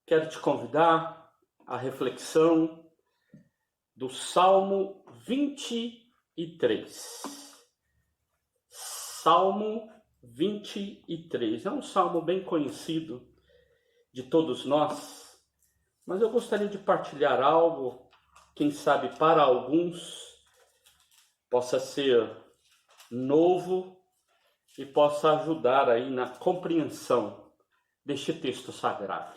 quero te convidar à reflexão do Salmo 23. Salmo 23. É um salmo bem conhecido de todos nós, mas eu gostaria de partilhar algo, quem sabe para alguns possa ser novo e possa ajudar aí na compreensão deste texto sagrado.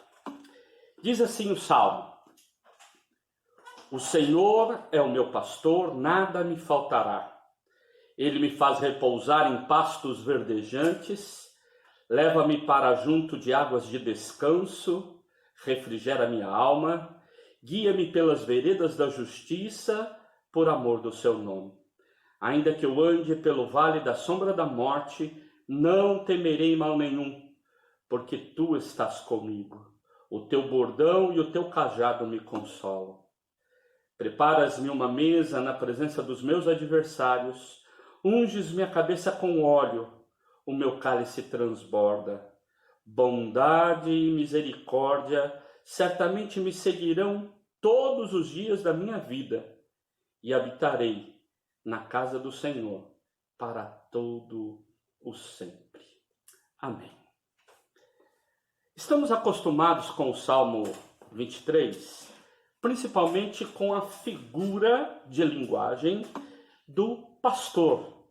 Diz assim o Salmo: O Senhor é o meu pastor, nada me faltará. Ele me faz repousar em pastos verdejantes, leva-me para junto de águas de descanso, refrigera minha alma, guia-me pelas veredas da justiça, por amor do seu nome. Ainda que eu ande pelo vale da sombra da morte, não temerei mal nenhum, porque tu estás comigo. O teu bordão e o teu cajado me consolam. Preparas-me uma mesa na presença dos meus adversários, unges minha cabeça com óleo, o meu cálice transborda. Bondade e misericórdia certamente me seguirão todos os dias da minha vida, e habitarei na casa do Senhor para todo o sempre. Amém. Estamos acostumados com o Salmo 23, principalmente com a figura de linguagem do pastor.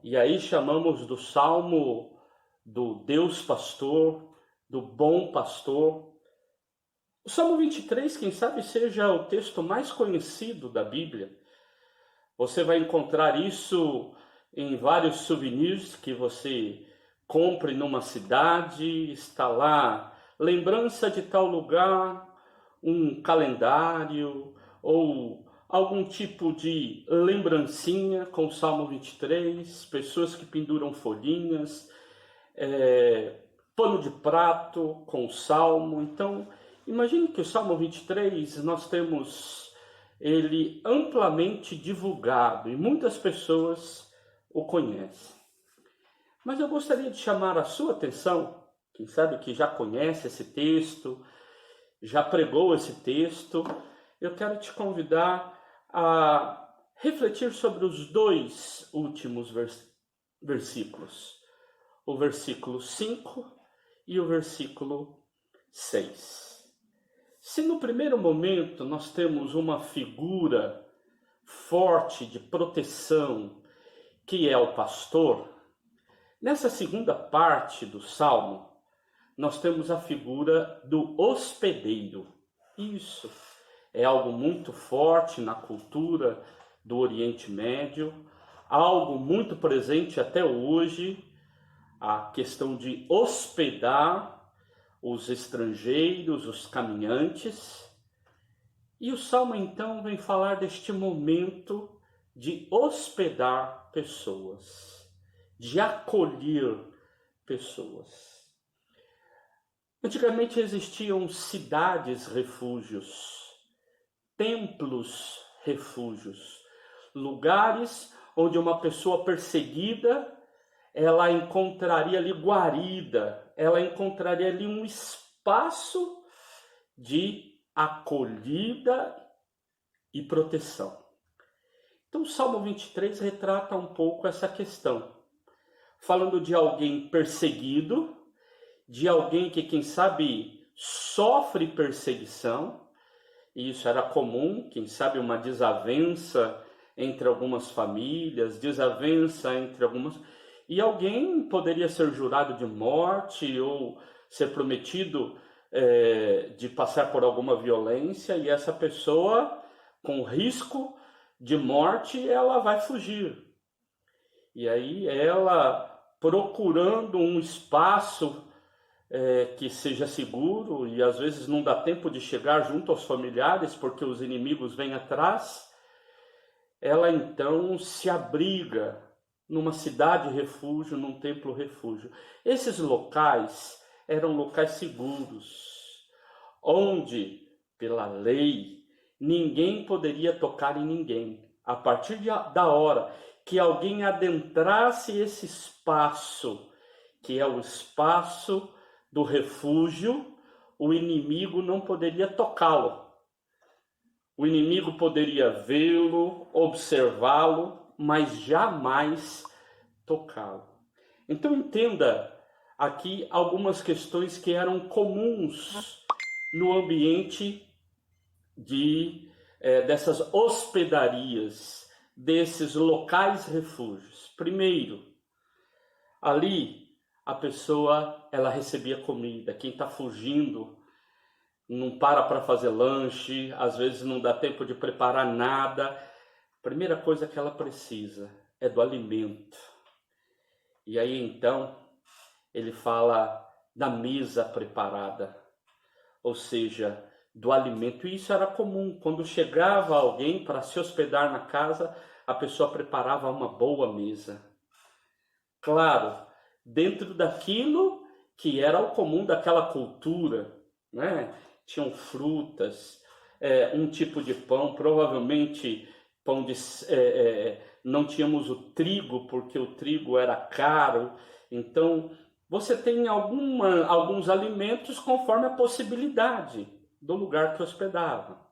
E aí chamamos do Salmo do Deus pastor, do bom pastor. O Salmo 23, quem sabe, seja o texto mais conhecido da Bíblia. Você vai encontrar isso em vários souvenirs que você compre numa cidade, está lá, lembrança de tal lugar, um calendário ou algum tipo de lembrancinha com o Salmo 23, pessoas que penduram folhinhas, pano de prato com o Salmo. Então, imagine que o Salmo 23 nós temos ele amplamente divulgado e muitas pessoas o conhecem. Mas eu gostaria de chamar a sua atenção, quem sabe que já conhece esse texto, já pregou esse texto, eu quero te convidar a refletir sobre os dois últimos versículos, o versículo 5 e o versículo 6. Se no primeiro momento nós temos uma figura forte de proteção, que é o pastor, nessa segunda parte do Salmo, nós temos a figura do hospedeiro. Isso é algo muito forte na cultura do Oriente Médio, algo muito presente até hoje, a questão de hospedar os estrangeiros, os caminhantes. E o Salmo então vem falar deste momento de hospedar pessoas, de acolher pessoas. Antigamente existiam cidades refúgios, templos refúgios, lugares onde uma pessoa perseguida, ela encontraria ali guarida, ela encontraria ali um espaço de acolhida e proteção. Então o Salmo 23 retrata um pouco essa questão, falando de alguém perseguido, de alguém que, quem sabe, sofre perseguição, e isso era comum, quem sabe uma desavença entre algumas famílias, desavença entre algumas... E alguém poderia ser jurado de morte ou ser prometido de passar por alguma violência, e essa pessoa, com risco de morte, ela vai fugir. E aí ela, procurando um espaço que seja seguro, e às vezes não dá tempo de chegar junto aos familiares porque os inimigos vêm atrás, ela então se abriga numa cidade refúgio, num templo refúgio. Esses locais eram locais seguros, onde, pela lei, ninguém poderia tocar em ninguém. A partir da hora que alguém adentrasse esse espaço, que é o espaço do refúgio, o inimigo não poderia tocá-lo. O inimigo poderia vê-lo, observá-lo, mas jamais tocá-lo. Então entenda aqui algumas questões que eram comuns no ambiente dessas hospedarias, desses locais refúgios. Primeiro, ali a pessoa ela recebia comida. Quem está fugindo não para fazer lanche, às vezes não dá tempo de preparar nada. A primeira coisa que ela precisa é do alimento. E aí então ele fala da mesa preparada, ou seja, do alimento. E isso era comum. Quando chegava alguém para se hospedar na casa, a pessoa preparava uma boa mesa. Claro, dentro daquilo que era o comum daquela cultura, né? Tinham frutas, um tipo de pão, provavelmente pão de... não tínhamos o trigo, porque o trigo era caro. Então, você tem alguns alimentos conforme a possibilidade do lugar que hospedava.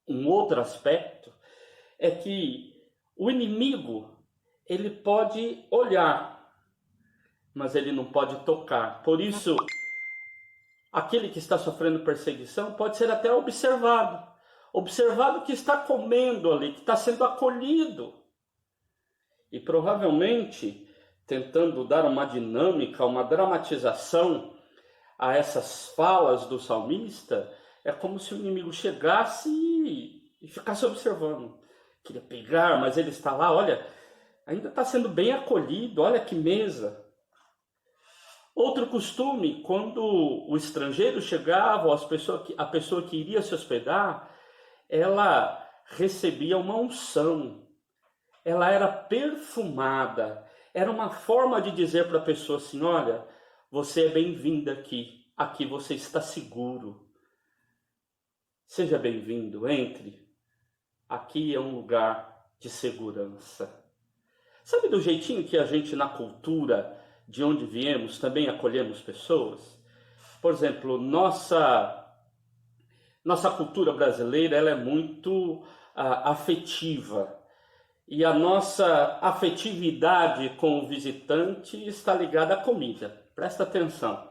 Um outro aspecto é que o inimigo, ele pode olhar, mas ele não pode tocar. Por isso, aquele que está sofrendo perseguição pode ser até observado. Observado que está comendo ali, que está sendo acolhido. E provavelmente, tentando dar uma dinâmica, uma dramatização a essas falas do salmista, é como se o inimigo chegasse e ficasse observando. Queria pegar, mas ele está lá, olha, ainda está sendo bem acolhido, olha que mesa. Outro costume, quando o estrangeiro chegava, ou a pessoa que iria se hospedar, ela recebia uma unção. Ela era perfumada. Era uma forma de dizer para a pessoa assim, olha, você é bem-vinda aqui. Aqui você está seguro. Seja bem-vindo, entre. Aqui é um lugar de segurança. Sabe do jeitinho que a gente, na cultura de onde viemos, também acolhemos pessoas? Por exemplo, nossa cultura brasileira ela é muito afetiva. E a nossa afetividade com o visitante está ligada à comida. Presta atenção.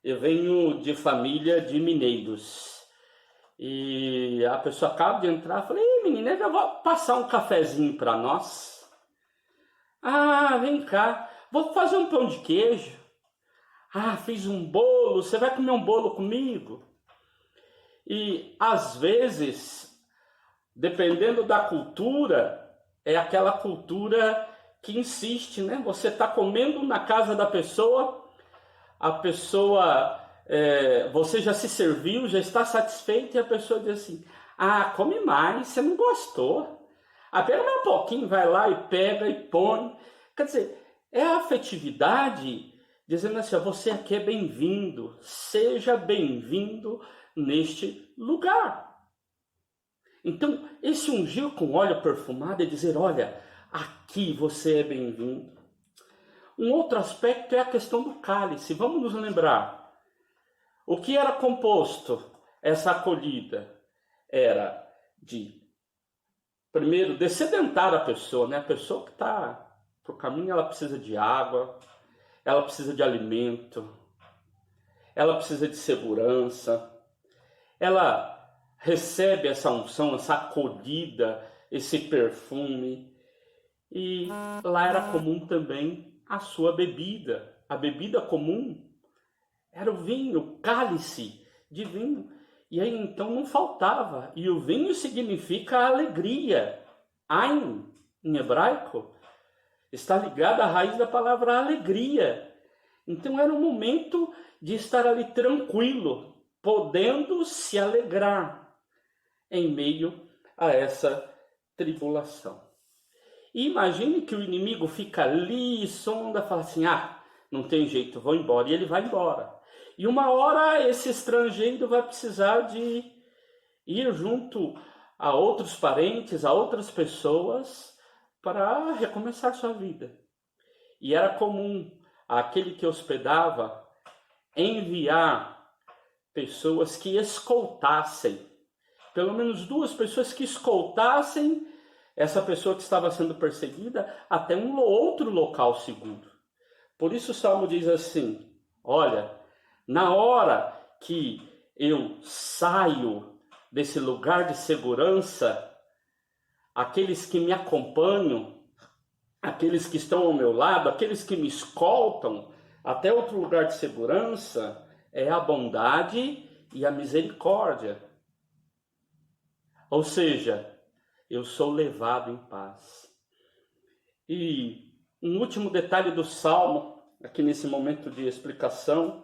Eu venho de família de mineiros. E a pessoa acaba de entrar, eu falei, menina, já vou passar um cafezinho para nós. Ah, vem cá, vou fazer um pão de queijo. Ah, fiz um bolo, você vai comer um bolo comigo? E às vezes, dependendo da cultura, é aquela cultura que insiste, né? Você está comendo na casa da pessoa, a pessoa... você já se serviu, já está satisfeito, e a pessoa diz assim, ah, come mais, você não gostou. Ah, pega mais um pouquinho, vai lá e pega e põe. Quer dizer, é a afetividade dizendo assim, você aqui é bem-vindo, seja bem-vindo neste lugar. Então, esse ungir com óleo perfumado é dizer, olha, aqui você é bem-vindo. Um outro aspecto é a questão do cálice. Vamos nos lembrar. O que era composto essa acolhida? Era de, primeiro, dessedentar a pessoa, né? A pessoa que está para o caminho, ela precisa de água, ela precisa de alimento, ela precisa de segurança, ela recebe essa unção, essa acolhida, esse perfume. E lá era comum também a sua bebida. A bebida comum era o vinho, o cálice de vinho. E aí então não faltava. E o vinho significa alegria. Ain, em hebraico, está ligado à raiz da palavra alegria. Então era um momento de estar ali tranquilo, podendo se alegrar em meio a essa tribulação. E imagine que o inimigo fica ali, sonda, fala assim, ah, não tem jeito, vou embora. E ele vai embora. E uma hora esse estrangeiro vai precisar de ir junto a outros parentes, a outras pessoas, para recomeçar sua vida. E era comum aquele que hospedava enviar pessoas que escoltassem, pelo menos 2 pessoas que escoltassem essa pessoa que estava sendo perseguida até um outro local seguro. Por isso o Salmo diz assim: olha, na hora que eu saio desse lugar de segurança, aqueles que me acompanham, aqueles que estão ao meu lado, aqueles que me escoltam até outro lugar de segurança, é a bondade e a misericórdia. Ou seja, eu sou levado em paz. E um último detalhe do Salmo, aqui nesse momento de explicação,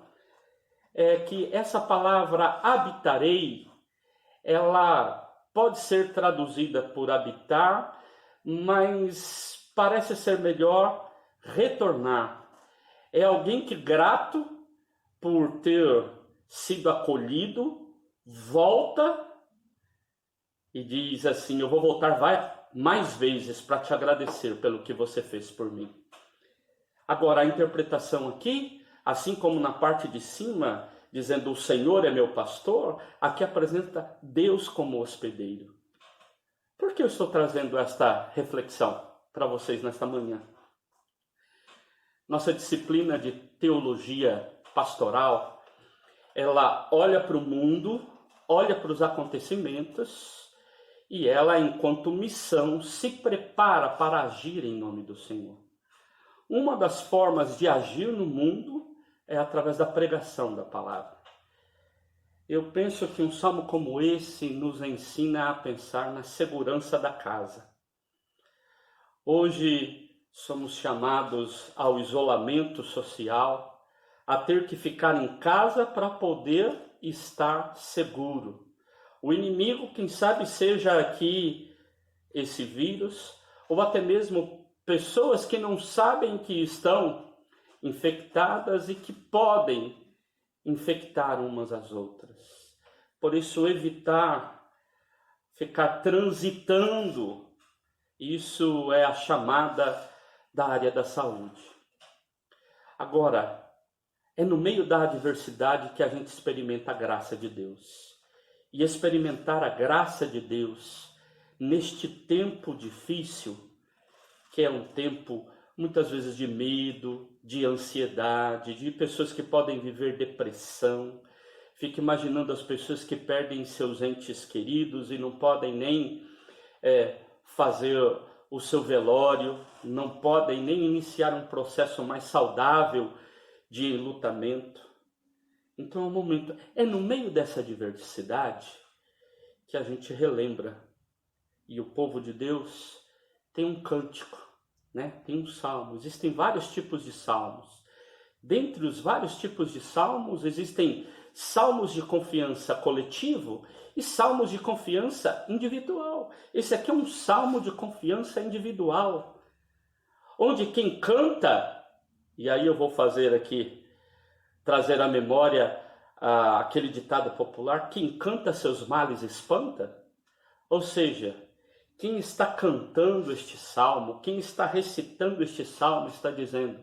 é que essa palavra habitarei, ela pode ser traduzida por habitar, mas parece ser melhor retornar. É alguém que, grato por ter sido acolhido, volta e diz assim: eu vou voltar mais vezes para te agradecer pelo que você fez por mim. Agora, a interpretação aqui, assim como na parte de cima, dizendo o Senhor é meu pastor, aqui apresenta Deus como hospedeiro. Por que eu estou trazendo esta reflexão para vocês nesta manhã? Nossa disciplina de teologia pastoral, ela olha para o mundo, olha para os acontecimentos e ela, enquanto missão, se prepara para agir em nome do Senhor. Uma das formas de agir no mundo é através da pregação da palavra. Eu penso que um salmo como esse nos ensina a pensar na segurança da casa. Hoje somos chamados ao isolamento social, a ter que ficar em casa para poder estar seguro. O inimigo, quem sabe seja aqui esse vírus, ou até mesmo pessoas que não sabem que estão infectadas e que podem infectar umas às outras. Por isso, evitar ficar transitando, isso é a chamada da área da saúde. Agora, é no meio da adversidade que a gente experimenta a graça de Deus. E experimentar a graça de Deus neste tempo difícil, que é um tempo muitas vezes de medo, de ansiedade, de pessoas que podem viver depressão. Fico imaginando as pessoas que perdem seus entes queridos e não podem nem fazer o seu velório, não podem nem iniciar um processo mais saudável de enlutamento. Então é um momento, é no meio dessa adversidade que a gente relembra. E o povo de Deus tem um cântico, né? Tem um salmo. Existem vários tipos de salmos. Dentre os vários tipos de salmos, existem salmos de confiança coletivo e salmos de confiança individual. Esse aqui é um salmo de confiança individual, onde quem canta, e aí eu vou fazer aqui, trazer à memória aquele ditado popular: quem canta seus males espanta. Ou seja, quem está cantando este salmo, quem está recitando este salmo, está dizendo: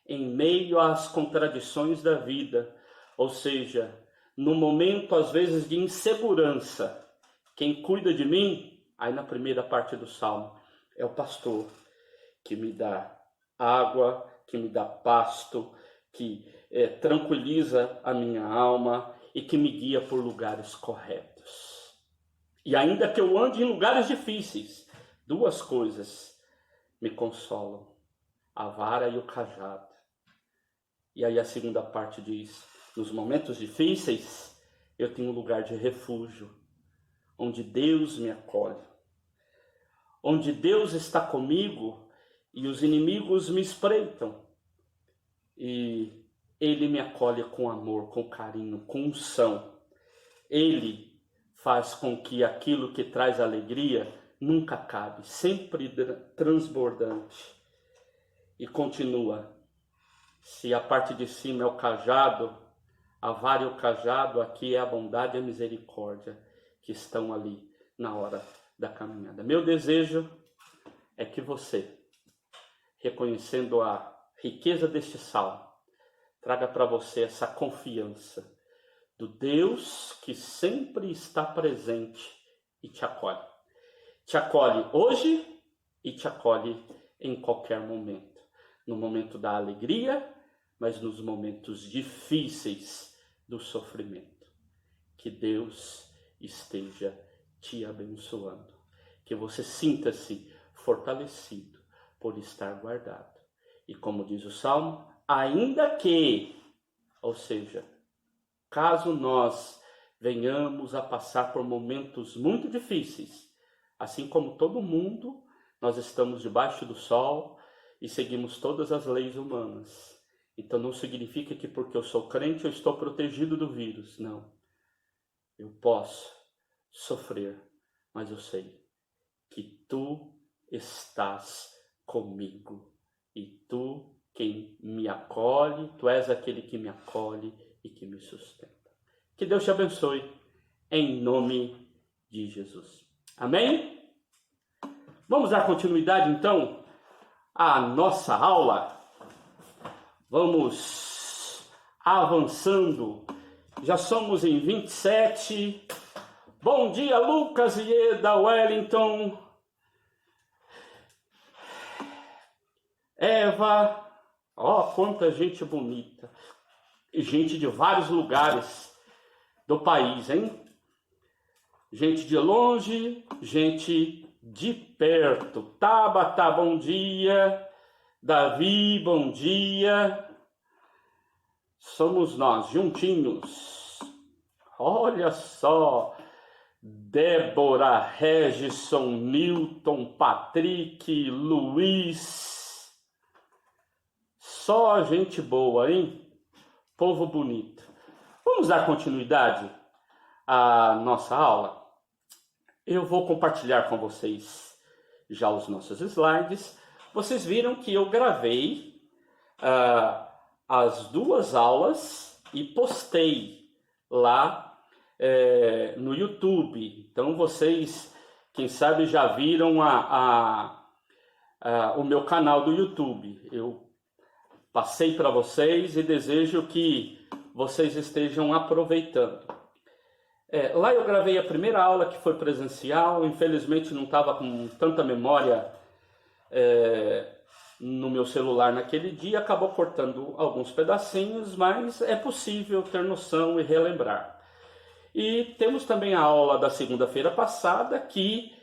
em meio às contradições da vida, ou seja, no momento às vezes de insegurança, quem cuida de mim, aí na primeira parte do salmo, é o pastor, que me dá água, que me dá pasto, que tranquiliza a minha alma e que me guia por lugares corretos. E ainda que eu ande em lugares difíceis, 2 coisas me consolam: a vara e o cajado. E aí a segunda parte diz: nos momentos difíceis, eu tenho um lugar de refúgio, onde Deus me acolhe, onde Deus está comigo e os inimigos me espreitam. E Ele me acolhe com amor, com carinho, com unção. Ele faz com que aquilo que traz alegria nunca acabe, sempre transbordante. E continua: se a parte de cima é o cajado, a vara e o cajado, aqui é a bondade e a misericórdia que estão ali na hora da caminhada. Meu desejo é que você, reconhecendo a riqueza deste salmo, traga para você essa confiança do Deus que sempre está presente e te acolhe. Te acolhe hoje e te acolhe em qualquer momento. No momento da alegria, mas nos momentos difíceis do sofrimento. Que Deus esteja te abençoando. Que você sinta-se fortalecido por estar guardado. E como diz o Salmo, ainda que, ou seja, caso nós venhamos a passar por momentos muito difíceis, assim como todo mundo, nós estamos debaixo do sol e seguimos todas as leis humanas. Então não significa que porque eu sou crente eu estou protegido do vírus. Não. Eu posso sofrer, mas eu sei que tu estás comigo. E tu, quem me acolhe, tu és aquele que me acolhe e que me sustenta. Que Deus te abençoe, em nome de Jesus. Amém? Vamos dar continuidade, então, à nossa aula. Vamos avançando. Já somos em 27. Bom dia, Lucas e Eda, Wellington, Eva. Ó, quanta gente bonita. E gente de vários lugares do país, hein? Gente de longe, gente de perto. Tabata, bom dia. Davi, bom dia. Somos nós, juntinhos. Olha só. Débora, Regison, Newton, Patrick, Luiz. Só gente boa, hein? Povo bonito. Vamos dar continuidade à nossa aula? Eu vou compartilhar com vocês já os nossos slides. Vocês viram que eu gravei as duas aulas e postei lá no YouTube. Então vocês, quem sabe, já viram o meu canal do YouTube. Eu passei para vocês e desejo que vocês estejam aproveitando. Lá eu gravei a primeira aula, que foi presencial. Infelizmente não estava com tanta memória no meu celular naquele dia. Acabou cortando alguns pedacinhos, mas é possível ter noção e relembrar. E temos também a aula da segunda-feira passada, que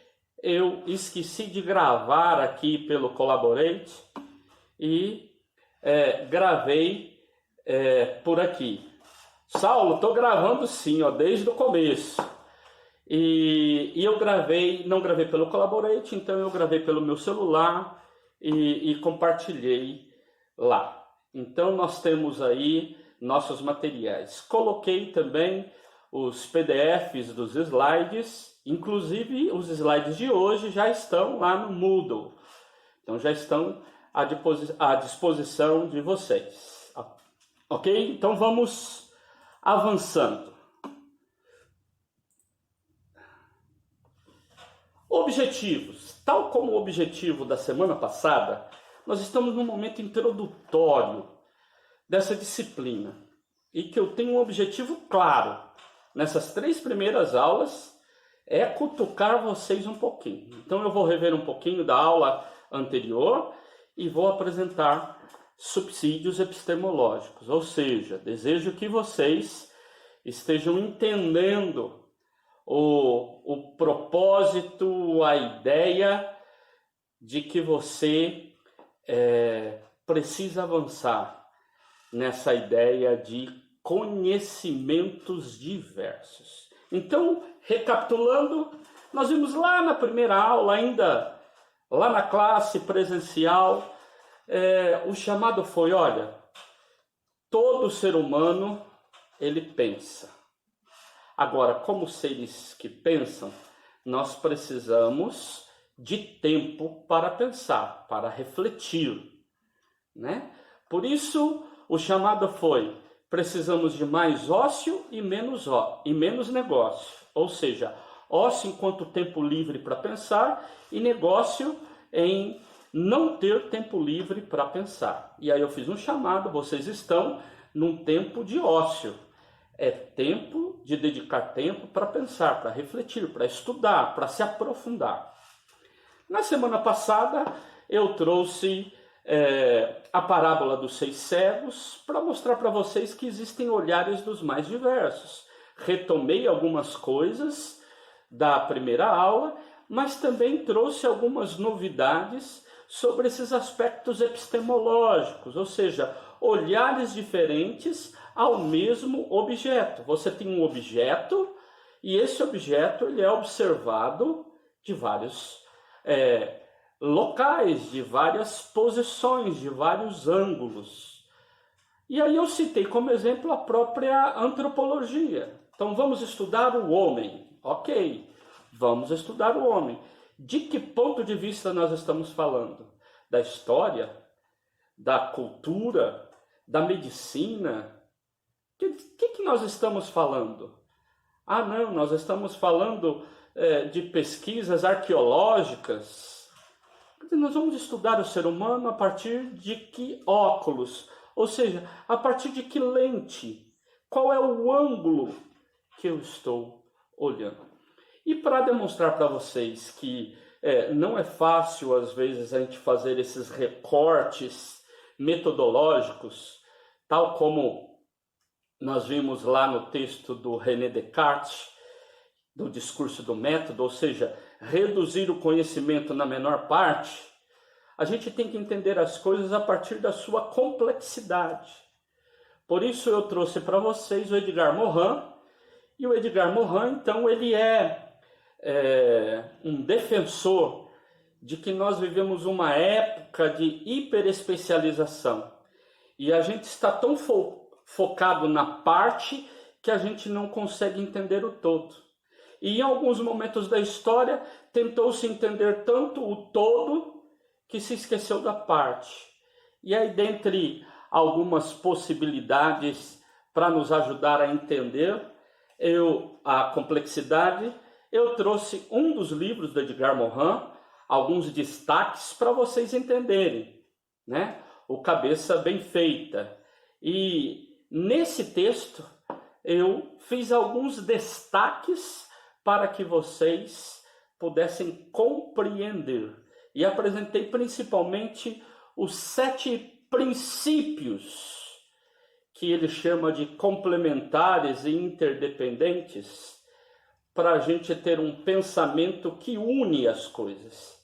eu esqueci de gravar aqui pelo Collaborate e gravei por aqui. Saulo, estou gravando sim, ó, desde o começo. E eu não gravei pelo Collaborate, então eu gravei pelo meu celular e compartilhei lá. Então nós temos aí nossos materiais. Coloquei também os PDFs dos slides, inclusive os slides de hoje já estão lá no Moodle. Então já estão à disposição de vocês. Ok? Então vamos avançando. Objetivos. Tal como o objetivo da semana passada, nós estamos num momento introdutório dessa disciplina. E que eu tenho um objetivo claro. Nessas 3 primeiras aulas, é cutucar vocês um pouquinho. Então eu vou rever um pouquinho da aula anterior e vou apresentar subsídios epistemológicos. Ou seja, desejo que vocês estejam entendendo o propósito, a ideia de que você precisa avançar nessa ideia de conhecimentos diversos. Então, recapitulando, nós vimos lá na primeira aula, ainda lá na classe presencial, o chamado foi, olha, todo ser humano, ele pensa. Agora, como seres que pensam, nós precisamos de tempo para pensar, para refletir, né? Por isso, o chamado foi: precisamos de mais ócio e menos negócio. Ou seja, ócio enquanto tempo livre para pensar e negócio em não ter tempo livre para pensar. E aí eu fiz um chamado, vocês estão num tempo de ócio. É tempo de dedicar tempo para pensar, para refletir, para estudar, para se aprofundar. Na semana passada, eu trouxe a parábola dos 6 cegos para mostrar para vocês que existem olhares dos mais diversos. Retomei algumas coisas da primeira aula, mas também trouxe algumas novidades sobre esses aspectos epistemológicos, ou seja, olhares diferentes ao mesmo objeto. Você tem um objeto e esse objeto ele é observado de vários locais, de várias posições, de vários ângulos. E aí eu citei como exemplo a própria antropologia. Então vamos estudar o homem. Ok, vamos estudar o homem. De que ponto de vista nós estamos falando? Da história? Da cultura? Da medicina? Que nós estamos falando? Ah, não, nós estamos falando de pesquisas arqueológicas. Nós vamos estudar o ser humano a partir de que óculos? Ou seja, a partir de que lente? Qual é o ângulo que eu estou olhando? E para demonstrar para vocês que não é fácil, às vezes, a gente fazer esses recortes metodológicos, tal como nós vimos lá no texto do René Descartes, do discurso do método, ou seja, reduzir o conhecimento na menor parte, a gente tem que entender as coisas a partir da sua complexidade. Por isso eu trouxe para vocês o Edgar Morin, e o Edgar Morin, então, ele é um defensor de que nós vivemos uma época de hiperespecialização. E a gente está tão focado na parte que a gente não consegue entender o todo. E em alguns momentos da história, tentou-se entender tanto o todo que se esqueceu da parte. E aí, dentre algumas possibilidades para nos ajudar a entender a complexidade, eu trouxe um dos livros do Edgar Morin, alguns destaques para vocês entenderem, né? O Cabeça Bem Feita. E nesse texto eu fiz alguns destaques para que vocês pudessem compreender. E apresentei principalmente os 7 princípios que ele chama de complementares e interdependentes, para a gente ter um pensamento que une as coisas.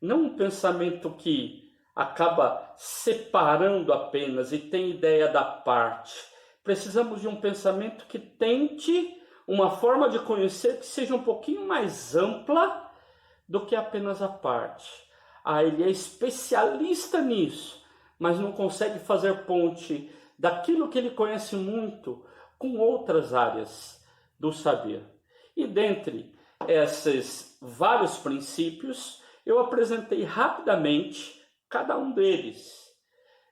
Não um pensamento que acaba separando apenas e tem ideia da parte. Precisamos de um pensamento que tente uma forma de conhecer que seja um pouquinho mais ampla do que apenas a parte. Ele é especialista nisso, mas não consegue fazer ponte daquilo que ele conhece muito com outras áreas do saber. E dentre esses vários princípios, eu apresentei rapidamente cada um deles.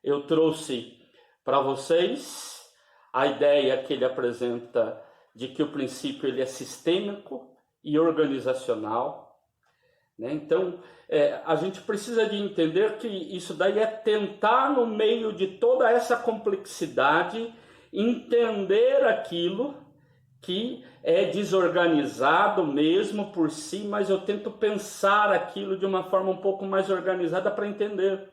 Eu trouxe para vocês a ideia que ele apresenta de que o princípio ele é sistêmico e organizacional, né? Então, a gente precisa de entender que isso daí é tentar, no meio de toda essa complexidade, entender aquilo que é desorganizado mesmo por si, mas eu tento pensar aquilo de uma forma um pouco mais organizada para entender.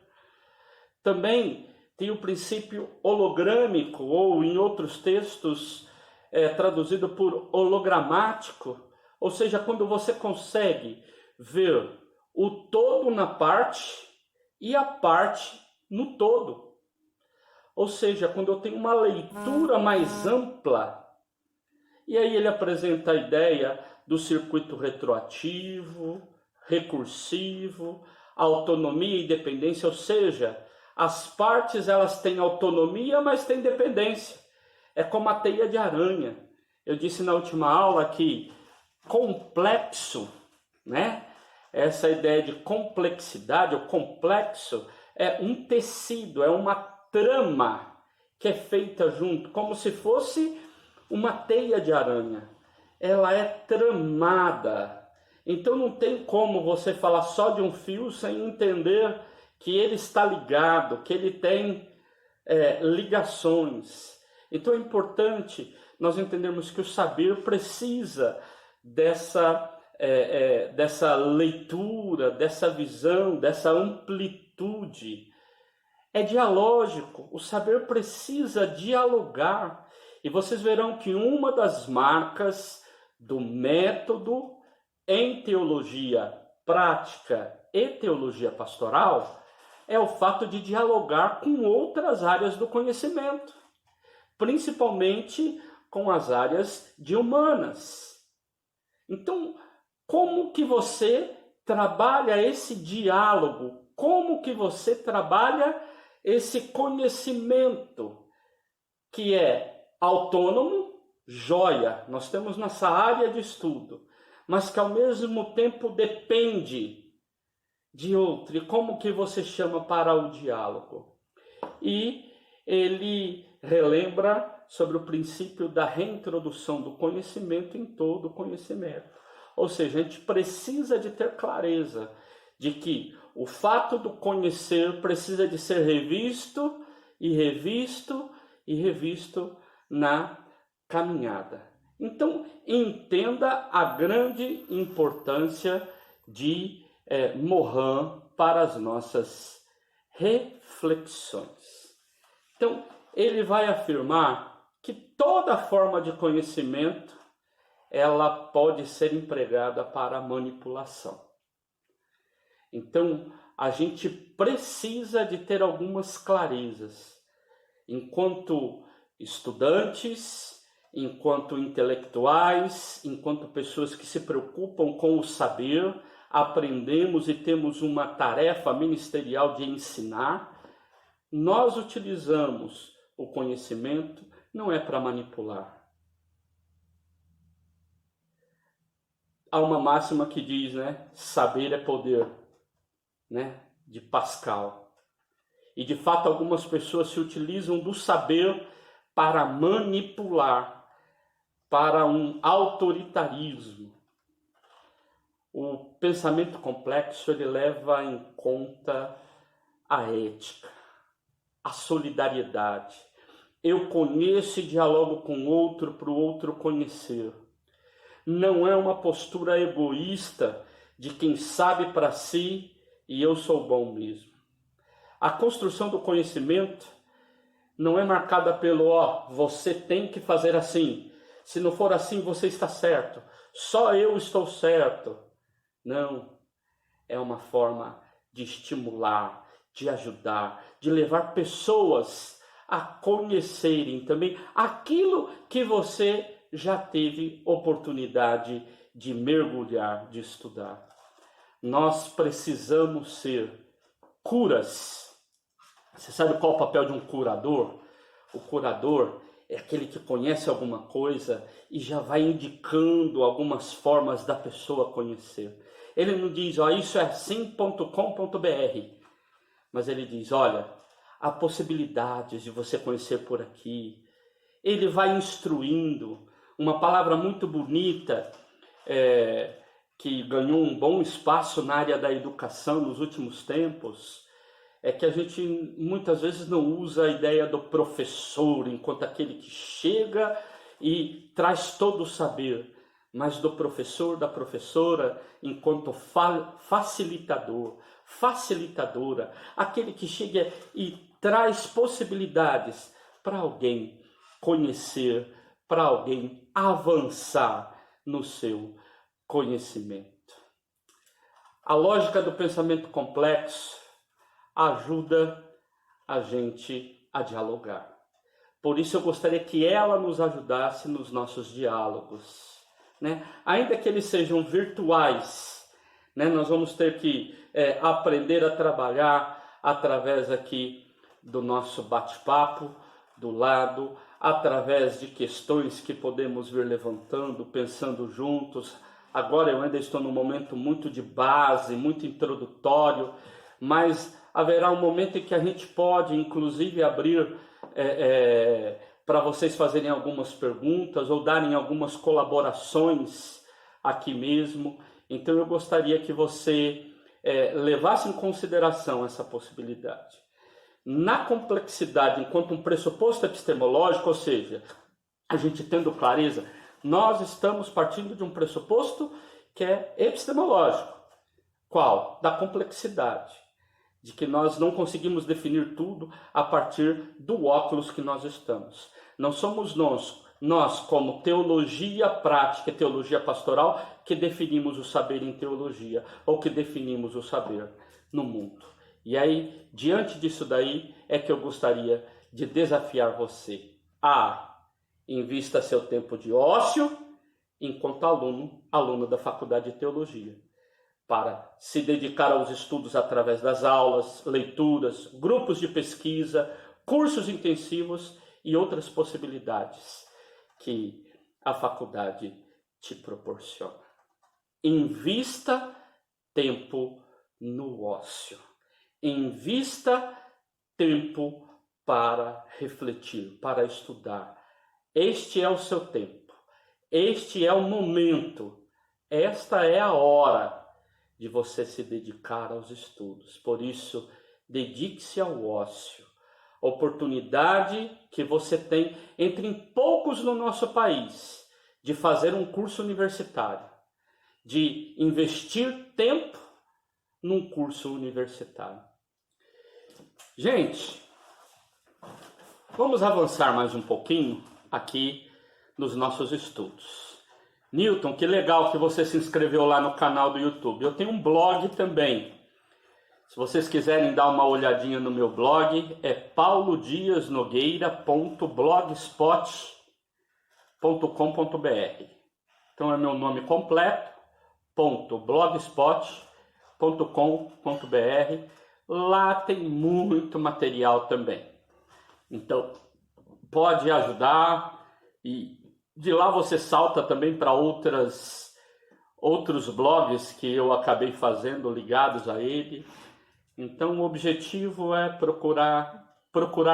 Também tem o princípio hologrâmico, ou em outros textos traduzido por hologramático, ou seja, quando você consegue ver o todo na parte e a parte no todo. Ou seja, quando eu tenho uma leitura mais ampla. E aí ele apresenta a ideia do circuito retroativo, recursivo, autonomia e dependência, ou seja, as partes elas têm autonomia, mas têm dependência. É como a teia de aranha. Eu disse na última aula que complexo, né? Essa ideia de complexidade, o complexo é um tecido, é uma trama que é feita junto, como se fosse uma teia de aranha. Ela é tramada. Então não tem como você falar só de um fio sem entender que ele está ligado, que ele tem ligações. Então é importante nós entendemos que o saber precisa dessa leitura, dessa visão, dessa amplitude. É dialógico, o saber precisa dialogar. E vocês verão que uma das marcas do método em teologia prática e teologia pastoral é o fato de dialogar com outras áreas do conhecimento, principalmente com as áreas de humanas. Então, como que você trabalha esse diálogo? Como que você trabalha esse conhecimento que é autônomo, joia, nós temos nossa área de estudo, mas que ao mesmo tempo depende de outro. E como que você chama para o diálogo? E ele relembra sobre o princípio da reintrodução do conhecimento em todo o conhecimento. Ou seja, a gente precisa de ter clareza de que o fato do conhecer precisa de ser revisto e revisto e revisto na caminhada. Então, entenda a grande importância de Morin para as nossas reflexões. Então, ele vai afirmar que toda forma de conhecimento ela pode ser empregada para a manipulação. Então, a gente precisa de ter algumas clarezas. Enquanto estudantes, enquanto intelectuais, enquanto pessoas que se preocupam com o saber, aprendemos e temos uma tarefa ministerial de ensinar, nós utilizamos o conhecimento não é para manipular. Há uma máxima que diz, saber é poder, de Pascal. E de fato algumas pessoas se utilizam do saber para manipular, para um autoritarismo. O pensamento complexo ele leva em conta a ética, a solidariedade. Eu conheço e dialogo com o outro para o outro conhecer. Não é uma postura egoísta de quem sabe para si e eu sou bom mesmo. A construção do conhecimento não é marcada pelo você tem que fazer assim. Se não for assim, você está certo. Só eu estou certo. Não. É uma forma de estimular, de ajudar, de levar pessoas a conhecerem também aquilo que você já teve oportunidade de mergulhar, de estudar. Nós precisamos ser curas. Você sabe qual é o papel de um curador? O curador é aquele que conhece alguma coisa e já vai indicando algumas formas da pessoa conhecer. Ele não diz, isso é assim.com.br, mas ele diz, olha, há possibilidades de você conhecer por aqui. Ele vai instruindo. Uma palavra muito bonita, que ganhou um bom espaço na área da educação nos últimos tempos, é que a gente muitas vezes não usa a ideia do professor enquanto aquele que chega e traz todo o saber, mas do professor, da professora enquanto facilitador, facilitadora, aquele que chega e traz possibilidades para alguém conhecer, para alguém avançar no seu conhecimento. A lógica do pensamento complexo ajuda a gente a dialogar. Por isso eu gostaria que ela nos ajudasse nos nossos diálogos, Ainda que eles sejam virtuais, nós vamos ter que aprender a trabalhar através aqui do nosso bate-papo, do lado, através de questões que podemos vir levantando, pensando juntos. Agora eu ainda estou num momento muito de base, muito introdutório, mas haverá um momento em que a gente pode, inclusive, abrir para vocês fazerem algumas perguntas ou darem algumas colaborações aqui mesmo. Então eu gostaria que você levasse em consideração essa possibilidade. Na complexidade, enquanto um pressuposto epistemológico, ou seja, a gente tendo clareza, nós estamos partindo de um pressuposto que é epistemológico. Qual? Da complexidade. De que nós não conseguimos definir tudo a partir do óculos que nós estamos. Não somos nós como teologia prática e teologia pastoral, que definimos o saber em teologia, ou que definimos o saber no mundo. E aí, diante disso daí, é que eu gostaria de desafiar você a invista seu tempo de ócio enquanto aluno da Faculdade de Teologia, para se dedicar aos estudos através das aulas, leituras, grupos de pesquisa, cursos intensivos e outras possibilidades que a faculdade te proporciona. Invista tempo no ócio. Invista tempo para refletir, para estudar. Este é o seu tempo. Este é o momento. Esta é a hora de você se dedicar aos estudos. Por isso, dedique-se ao ócio. Oportunidade que você tem, entre poucos no nosso país, de fazer um curso universitário, de investir tempo num curso universitário. Gente, vamos avançar mais um pouquinho aqui nos nossos estudos. Newton, que legal que você se inscreveu lá no canal do YouTube. Eu tenho um blog também. Se vocês quiserem dar uma olhadinha no meu blog, é paulodiasnogueira.blogspot.com.br. Então é meu nome completo, .blogspot.com.br. Lá tem muito material também. Então, pode ajudar, e de lá você salta também para outros blogs que eu acabei fazendo ligados a ele. Então, o objetivo é procurar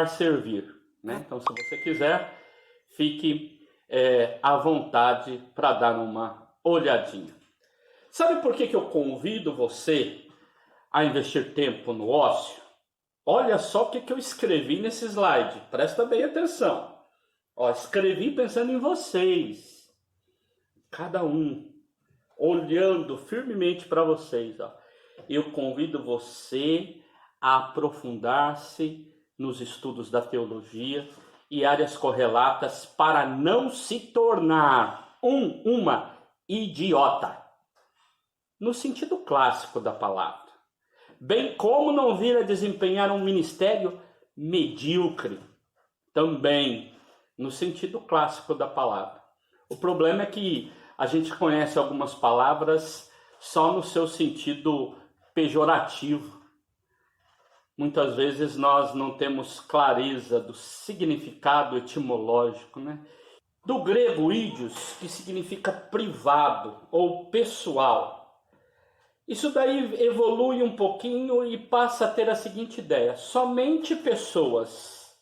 servir, né? Então, se você quiser, fique à vontade para dar uma olhadinha. Sabe por que eu convido você a investir tempo no ócio? Olha só o que eu escrevi nesse slide. Presta bem atenção. Escrevi pensando em vocês. Cada um olhando firmemente para vocês. Eu convido você a aprofundar-se nos estudos da teologia e áreas correlatas para não se tornar uma idiota, no sentido clássico da palavra, bem como não vir a desempenhar um ministério medíocre, também no sentido clássico da palavra. O problema é que a gente conhece algumas palavras só no seu sentido pejorativo. Muitas vezes nós não temos clareza do significado etimológico, né? Do grego ídios, que significa privado ou pessoal. Isso daí evolui um pouquinho e passa a ter a seguinte ideia: somente pessoas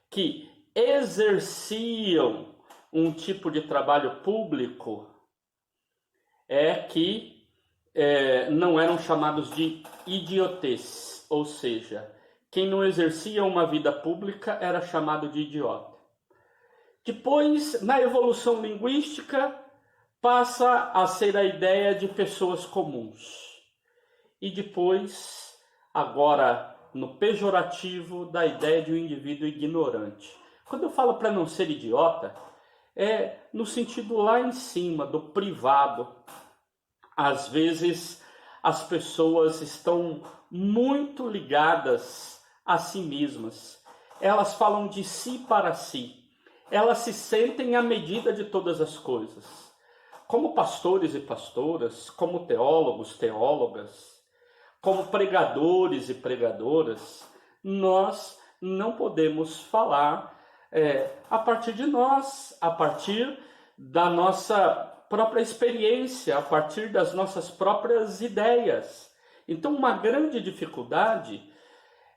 que exerciam um tipo de trabalho público não eram chamados de idiotez, ou seja, quem não exercia uma vida pública era chamado de idiota. Depois, na evolução linguística, passa a ser a ideia de pessoas comuns. E depois, agora, no pejorativo, da ideia de um indivíduo ignorante. Quando eu falo para não ser idiota, é no sentido lá em cima, do privado. Às vezes, as pessoas estão muito ligadas a si mesmas. Elas falam de si para si. Elas se sentem à medida de todas as coisas. Como pastores e pastoras, como teólogos, teólogas, como pregadores e pregadoras, nós não podemos falar a partir de nós, a partir da nossa própria experiência, a partir das nossas próprias ideias. Então, uma grande dificuldade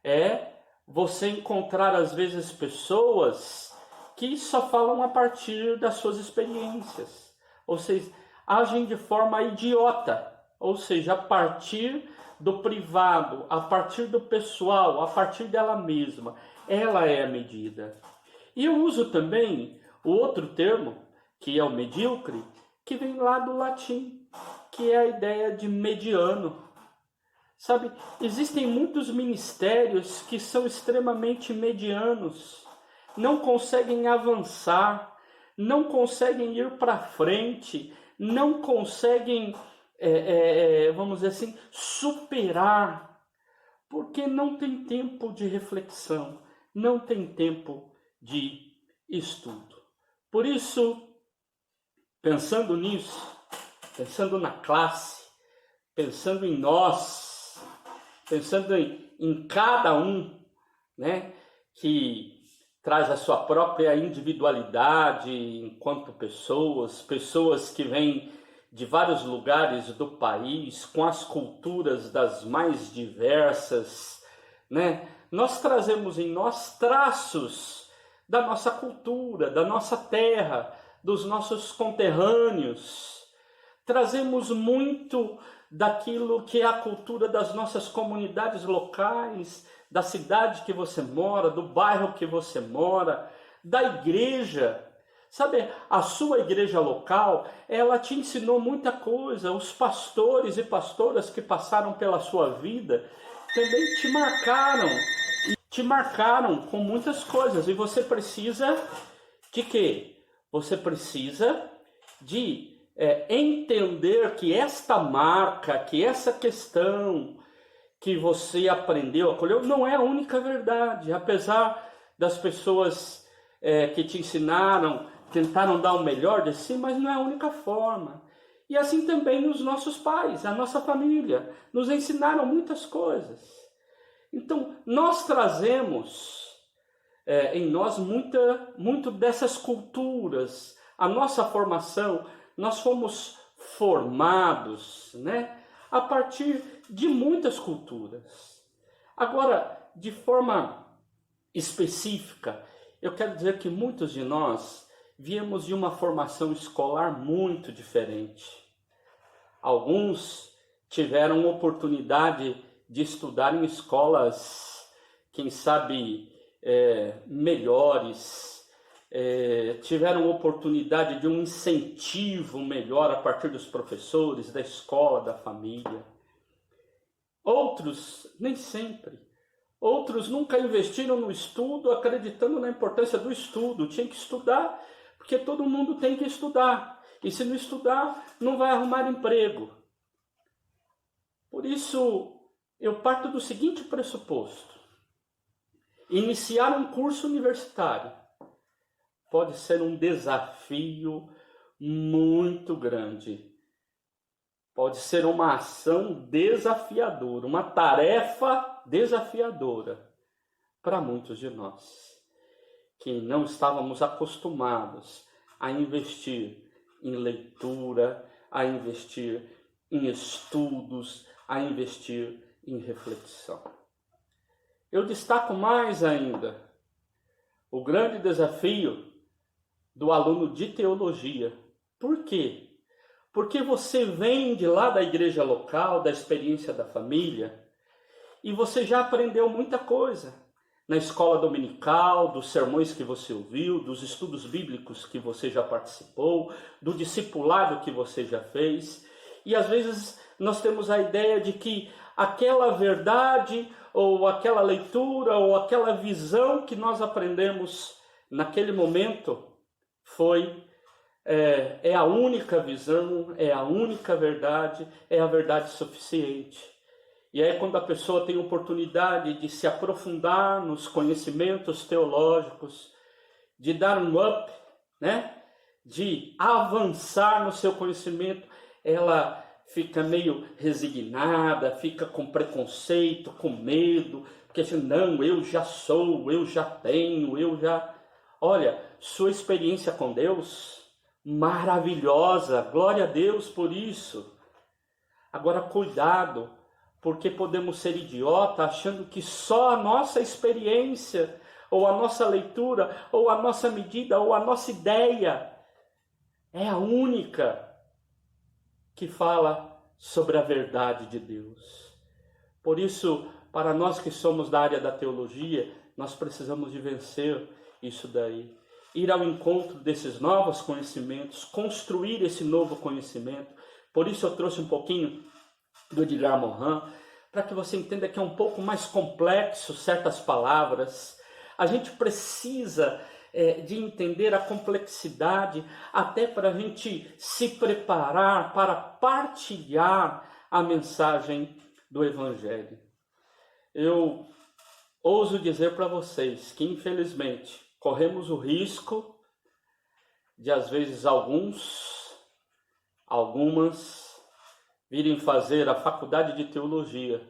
é você encontrar, às vezes, pessoas que só falam a partir das suas experiências, ou seja, agem de forma idiota, ou seja, a partir do privado, a partir do pessoal, a partir dela mesma. Ela é a medida. E eu uso também O outro termo, que é o medíocre, que vem lá do latim, que é a ideia de mediano. Sabe, existem muitos ministérios que são extremamente medianos, não conseguem avançar, não conseguem ir para frente, não conseguem, vamos dizer assim, superar, porque não tem tempo de reflexão, não tem tempo de estudo. Por isso, pensando nisso, pensando na classe, pensando em nós, pensando em cada um, né, que traz a sua própria individualidade enquanto pessoas que vêm de vários lugares do país, com as culturas das mais diversas, né? Nós trazemos em nós traços da nossa cultura, da nossa terra, dos nossos conterrâneos. Trazemos muito daquilo que é a cultura das nossas comunidades locais, da cidade que você mora, do bairro que você mora, da igreja. Sabe, a sua igreja local, ela te ensinou muita coisa. Os pastores e pastoras que passaram pela sua vida também te marcaram com muitas coisas. E você precisa de quê? Você precisa de entender que esta marca, que essa questão que você aprendeu, acolheu, não é a única verdade. Apesar das pessoas que te ensinaram, tentaram dar o melhor de si, mas não é a única forma. E assim também os nossos pais, a nossa família, nos ensinaram muitas coisas. Então, nós trazemos em nós muito dessas culturas. A nossa formação, nós fomos formados, né, a partir de muitas culturas. Agora, de forma específica, eu quero dizer que muitos de nós viemos de uma formação escolar muito diferente. Alguns tiveram oportunidade de estudar em escolas, quem sabe, melhores, tiveram oportunidade de um incentivo melhor a partir dos professores, da escola, da família. Outros, nem sempre. Outros nunca investiram no estudo, acreditando na importância do estudo. Tinha que estudar, porque todo mundo tem que estudar. E se não estudar, não vai arrumar emprego. Por isso, eu parto do seguinte pressuposto. Iniciar um curso universitário pode ser um desafio muito grande. Pode ser uma ação desafiadora, uma tarefa desafiadora para muitos de nós, que não estávamos acostumados a investir em leitura, a investir em estudos, a investir em reflexão. Eu destaco mais ainda o grande desafio do aluno de teologia. Por quê? Porque você vem de lá da igreja local, da experiência da família, e você já aprendeu muita coisa na escola dominical, dos sermões que você ouviu, dos estudos bíblicos que você já participou, do discipulado que você já fez. E às vezes nós temos a ideia de que aquela verdade, ou aquela leitura, ou aquela visão que nós aprendemos naquele momento é a única visão, é a única verdade, é a verdade suficiente. E aí quando a pessoa tem oportunidade de se aprofundar nos conhecimentos teológicos, de dar um up, né? De avançar no seu conhecimento, ela fica meio resignada, fica com preconceito, com medo, porque assim, não, eu já sou, eu já tenho, eu já... Olha, sua experiência com Deus, maravilhosa, glória a Deus por isso. Agora, cuidado, porque podemos ser idiota achando que só a nossa experiência, ou a nossa leitura, ou a nossa medida, ou a nossa ideia é a única que fala sobre a verdade de Deus. Por isso, para nós que somos da área da teologia, nós precisamos de vencer isso daí. ir ao encontro desses novos conhecimentos, construir esse novo conhecimento. Por isso eu trouxe um pouquinho do Edgar Morin, para que você entenda que é um pouco mais complexo certas palavras. A gente precisa de entender a complexidade até para a gente se preparar para partilhar a mensagem do Evangelho. Eu ouso dizer para vocês que, infelizmente, corremos o risco de, às vezes, algumas, virem fazer a faculdade de teologia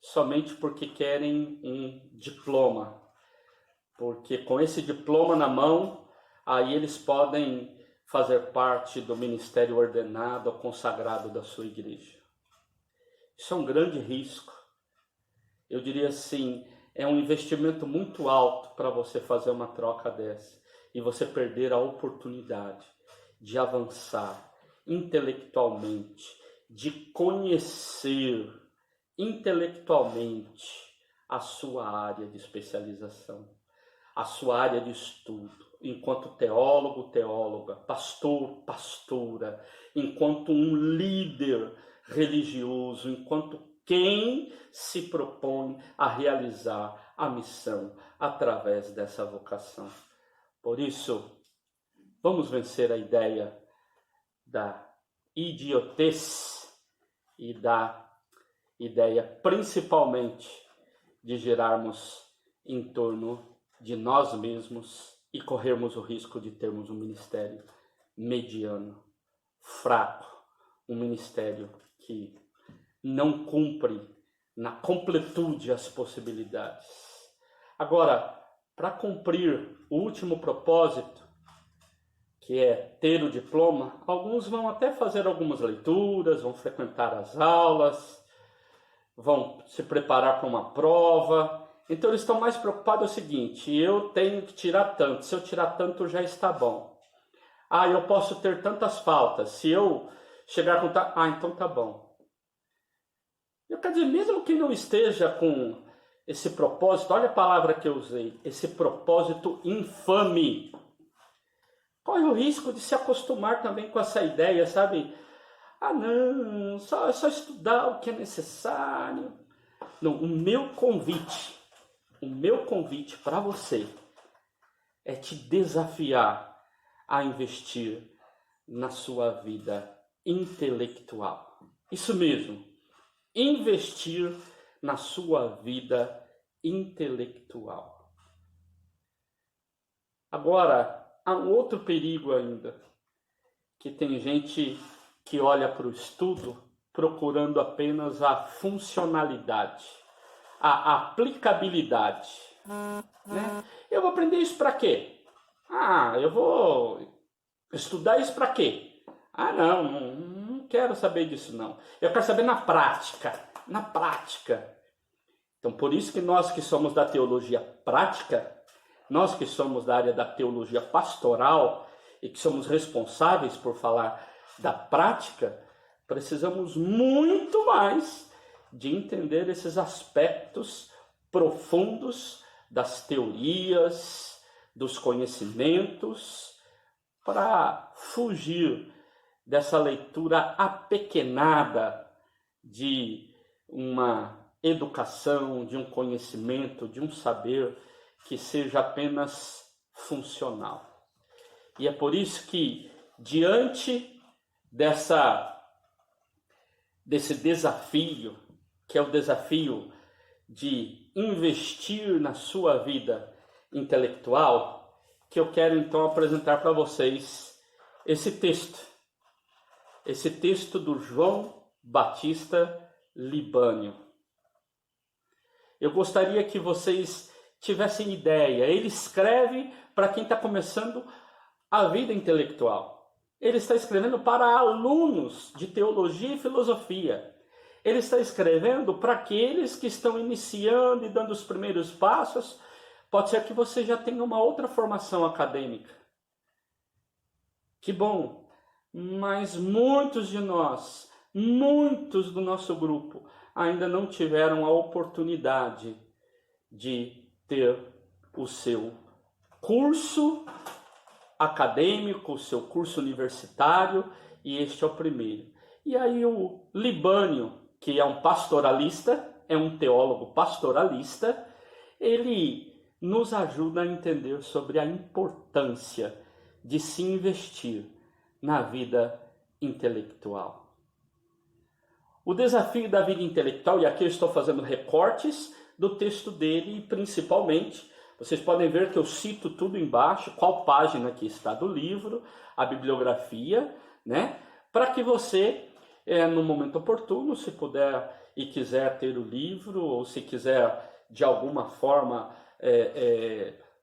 somente porque querem um diploma. Porque com esse diploma na mão, aí eles podem fazer parte do ministério ordenado ou consagrado da sua igreja. Isso é um grande risco. Eu diria assim, é um investimento muito alto para você fazer uma troca dessa e você perder a oportunidade de avançar intelectualmente, de conhecer intelectualmente a sua área de especialização, a sua área de estudo, enquanto teólogo, teóloga, pastor, pastora, enquanto um líder religioso, enquanto quem se propõe a realizar a missão através dessa vocação. Por isso, vamos vencer a ideia da idiotez e da ideia principalmente de girarmos em torno de nós mesmos e corrermos o risco de termos um ministério mediano, fraco, um ministério que não cumpre na completude as possibilidades. Agora, para cumprir o último propósito, que é ter o diploma, alguns vão até fazer algumas leituras, vão frequentar as aulas, vão se preparar para uma prova. Então eles estão mais preocupados o seguinte: eu tenho que tirar tanto, se eu tirar tanto já está bom. Eu posso ter tantas faltas, se eu chegar com então tá bom. Eu quero dizer, mesmo que não esteja com esse propósito, olha a palavra que eu usei, esse propósito infame, corre o risco de se acostumar também com essa ideia, sabe? Não, só estudar o que é necessário. Não, o meu convite para você é te desafiar a investir na sua vida intelectual. Isso mesmo, investir na sua vida intelectual. Agora, há um outro perigo ainda, que tem gente que olha para o estudo procurando apenas a funcionalidade, a aplicabilidade. Né? Eu vou aprender isso para quê? Eu vou estudar isso para quê? Não quero saber disso não. Eu quero saber na prática. Então, por isso que nós que somos da teologia prática, nós que somos da área da teologia pastoral e que somos responsáveis por falar da prática, precisamos muito mais de entender esses aspectos profundos das teorias, dos conhecimentos, para fugir dessa leitura apequenada de uma educação, de um conhecimento, de um saber que seja apenas funcional. E é por isso que, diante desse desafio, que é o desafio de investir na sua vida intelectual, que eu quero então apresentar para vocês esse texto do João Batista Libânio. Eu gostaria que vocês tivessem ideia. Ele escreve para quem está começando a vida intelectual. Ele está escrevendo para alunos de teologia e filosofia. Ele está escrevendo para aqueles que estão iniciando e dando os primeiros passos. Pode ser que você já tenha uma outra formação acadêmica. Que bom! Mas muitos de nós, muitos do nosso grupo, ainda não tiveram a oportunidade de ter o seu curso acadêmico, o seu curso universitário, e este é o primeiro. E aí o Libânio, que é um pastoralista, é um teólogo pastoralista, ele nos ajuda a entender sobre a importância de se investir na vida intelectual. O desafio da vida intelectual, e aqui eu estou fazendo recortes do texto dele, e principalmente, vocês podem ver que eu cito tudo embaixo, qual página que está do livro, a bibliografia, né? Para que você, no momento oportuno, se puder e quiser ter o livro, ou se quiser de alguma forma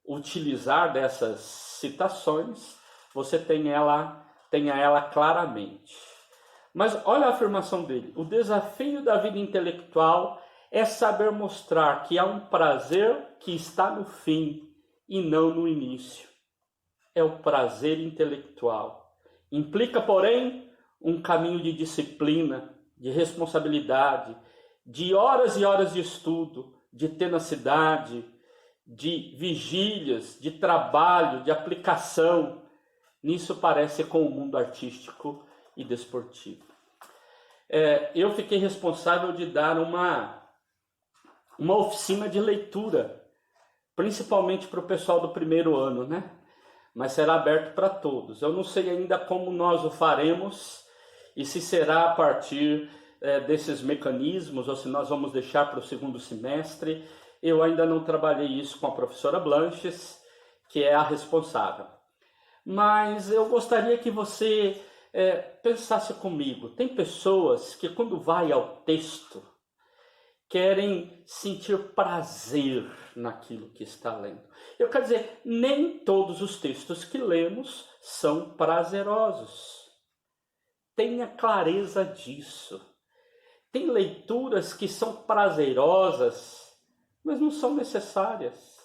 utilizar dessas citações, você tenha ela claramente. Mas olha a afirmação dele: o desafio da vida intelectual é saber mostrar que há um prazer que está no fim e não no início. É o prazer intelectual. Implica, porém, um caminho de disciplina, de responsabilidade, de horas e horas de estudo, de tenacidade, de vigílias, de trabalho, de aplicação. Nisso parece com o mundo artístico e desportivo. Eu fiquei responsável de dar uma oficina de leitura, principalmente para o pessoal do primeiro ano, né? Mas será aberto para todos. Eu não sei ainda como nós o faremos e se será a partir desses mecanismos ou se nós vamos deixar para o segundo semestre. Eu ainda não trabalhei isso com a professora Blanches, que é a responsável. Mas eu gostaria que você pensasse comigo. Tem pessoas que, quando vai ao texto, querem sentir prazer naquilo que está lendo. Eu quero dizer, nem todos os textos que lemos são prazerosos. Tenha clareza disso. Tem leituras que são prazerosas, mas não são necessárias.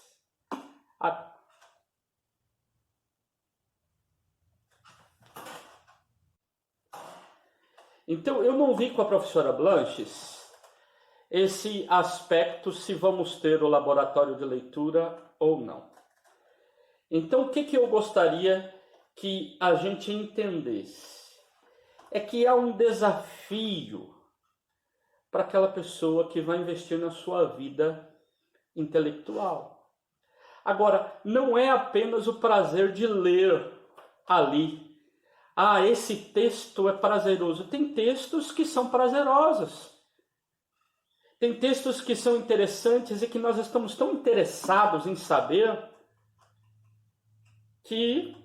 Então, eu não vi com a professora Blanches esse aspecto, se vamos ter o laboratório de leitura ou não. Então, o que eu gostaria que a gente entendesse? É que há um desafio para aquela pessoa que vai investir na sua vida intelectual. Agora, não é apenas o prazer de ler ali. Esse texto é prazeroso. Tem textos que são prazerosos. Tem textos que são interessantes e que nós estamos tão interessados em saber que...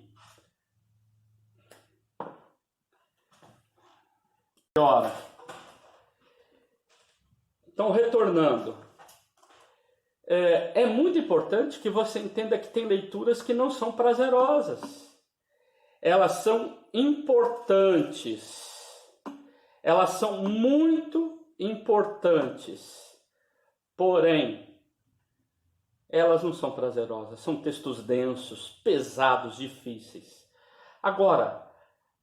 Então, retornando. É muito importante que você entenda que tem leituras que não são prazerosas. Elas são importantes. Elas são muito importantes. Porém, elas não são prazerosas. São textos densos, pesados, difíceis. Agora,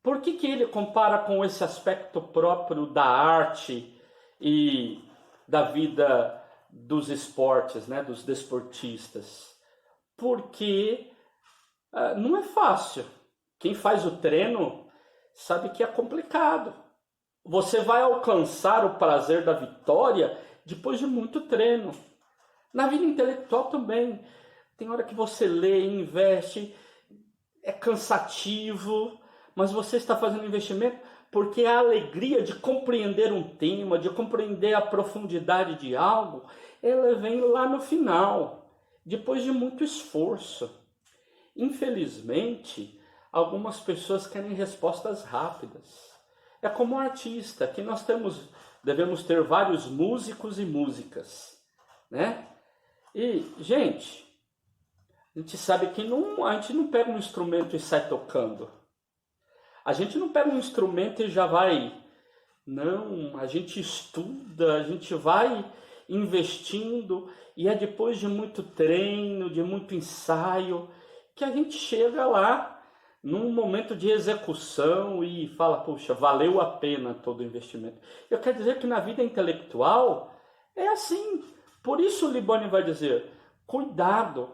por que ele compara com esse aspecto próprio da arte e da vida dos esportes, né, dos desportistas? Porque não é fácil. Quem faz o treino sabe que é complicado. Você vai alcançar o prazer da vitória depois de muito treino. Na vida intelectual também. Tem hora que você lê e investe, é cansativo, mas você está fazendo investimento porque a alegria de compreender um tema, de compreender a profundidade de algo, ela vem lá no final, depois de muito esforço. Infelizmente, algumas pessoas querem respostas rápidas. É como um artista, que nós devemos ter vários músicos e músicas, né? E, gente, a gente sabe que a gente não pega um instrumento e sai tocando. A gente não pega um instrumento e já vai. Não, a gente estuda, a gente vai investindo, e é depois de muito treino, de muito ensaio, que a gente chega lá num momento de execução e fala, puxa, valeu a pena todo o investimento. Eu quero dizer que na vida intelectual é assim. Por isso o Libânio vai dizer, cuidado,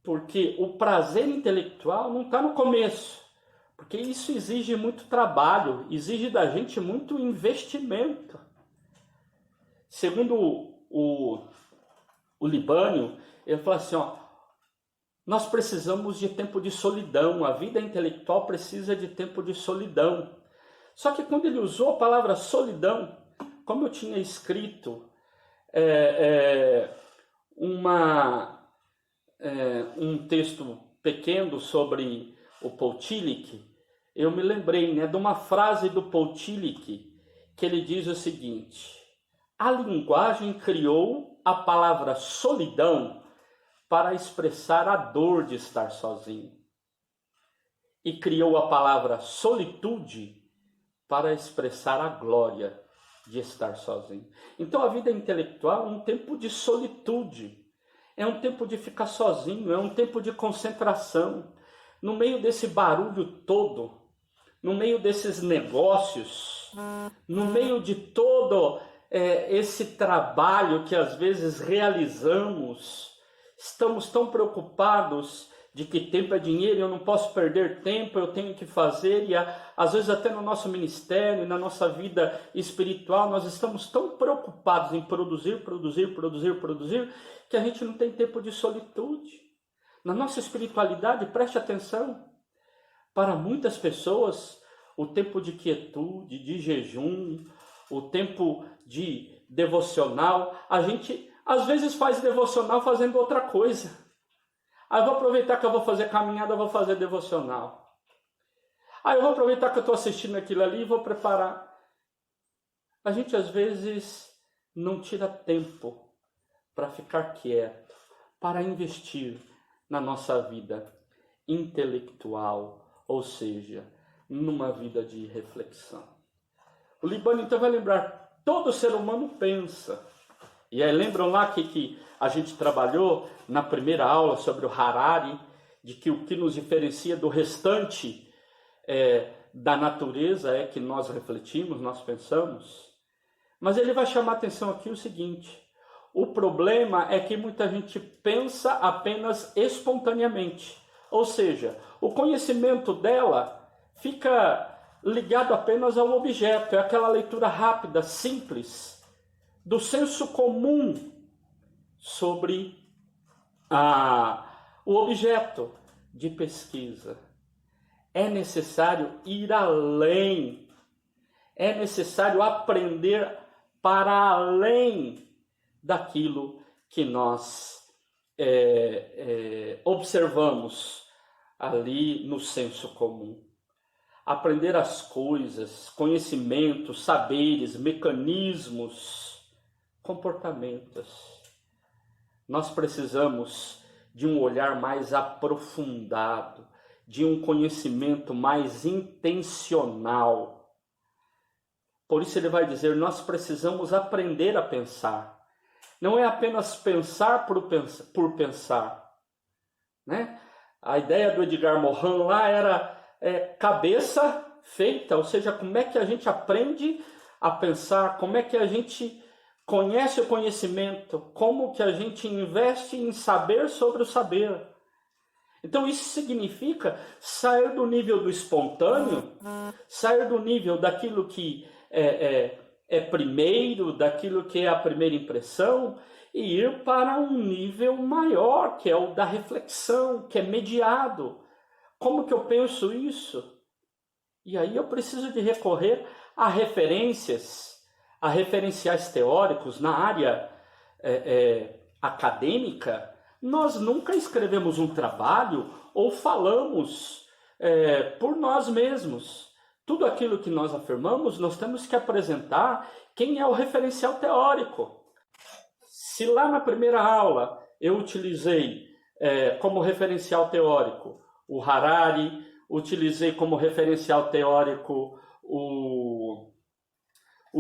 Porque o prazer intelectual não está no começo, porque isso exige muito trabalho, exige da gente muito investimento. Segundo o Libânio, ele fala assim, ó, nós precisamos de tempo de solidão, a vida intelectual precisa de tempo de solidão. Só que quando ele usou a palavra solidão, como eu tinha escrito um texto pequeno sobre o Paul Tillich, eu me lembrei, né, de uma frase do Paul Tillich, que ele diz o seguinte: a linguagem criou a palavra solidão para expressar a dor de estar sozinho, e criou a palavra solitude para expressar a glória de estar sozinho. Então a vida intelectual é um tempo de solitude, é um tempo de ficar sozinho, é um tempo de concentração. No meio desse barulho todo, no meio desses negócios, no meio de todo esse trabalho que às vezes realizamos, estamos tão preocupados de que tempo é dinheiro, eu não posso perder tempo, eu tenho que fazer, e às vezes até no nosso ministério, na nossa vida espiritual, nós estamos tão preocupados em produzir, que a gente não tem tempo de solitude. Na nossa espiritualidade, preste atenção, para muitas pessoas, o tempo de quietude, de jejum, o tempo de devocional, a gente às vezes faz devocional fazendo outra coisa. Aí eu vou aproveitar que eu vou fazer caminhada, eu vou fazer devocional. Aí eu vou aproveitar que eu estou assistindo aquilo ali e vou preparar. A gente às vezes não tira tempo para ficar quieto, para investir na nossa vida intelectual, ou seja, numa vida de reflexão. O Libânio então vai lembrar, todo ser humano pensa. E aí lembram lá que a gente trabalhou na primeira aula sobre o Harari, de que o que nos diferencia do restante da natureza é que nós refletimos, nós pensamos. Mas ele vai chamar a atenção aqui o seguinte: o problema é que muita gente pensa apenas espontaneamente. Ou seja, o conhecimento dela fica ligado apenas ao objeto, é aquela leitura rápida, simples, do senso comum sobre o objeto de pesquisa. É necessário ir além, é necessário aprender para além daquilo que nós observamos ali no senso comum. Aprender as coisas, conhecimentos, saberes, mecanismos, comportamentos. Nós precisamos de um olhar mais aprofundado, de um conhecimento mais intencional. Por isso ele vai dizer, nós precisamos aprender a pensar. Não é apenas pensar por pensar, né? A ideia do Edgar Morin lá era cabeça feita, ou seja, como é que a gente aprende a pensar, como é que a gente conhece o conhecimento, como que a gente investe em saber sobre o saber. Então isso significa sair do nível do espontâneo, sair do nível daquilo que é primeiro, daquilo que é a primeira impressão, e ir para um nível maior, que é o da reflexão, que é mediado. Como que eu penso isso? E aí eu preciso de recorrer a referências, a referenciais teóricos na área acadêmica. Nós nunca escrevemos um trabalho ou falamos por nós mesmos. Tudo aquilo que nós afirmamos, nós temos que apresentar quem é o referencial teórico. Se lá na primeira aula eu utilizei como referencial teórico o Harari, utilizei como referencial teórico o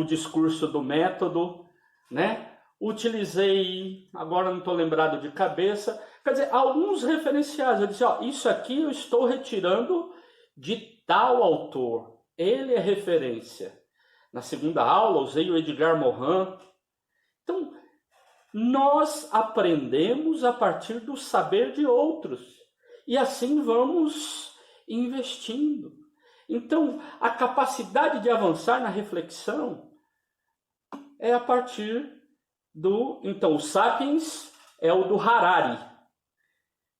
discurso do método, né? Utilizei, agora não estou lembrado de cabeça, quer dizer, alguns referenciais. Eu disse, isso aqui eu estou retirando de tal autor, ele é referência. Na segunda aula usei o Edgar Morin. Então, nós aprendemos a partir do saber de outros. E assim vamos investindo. Então, a capacidade de avançar na reflexão é a partir do... Então, o Sapiens é o do Harari,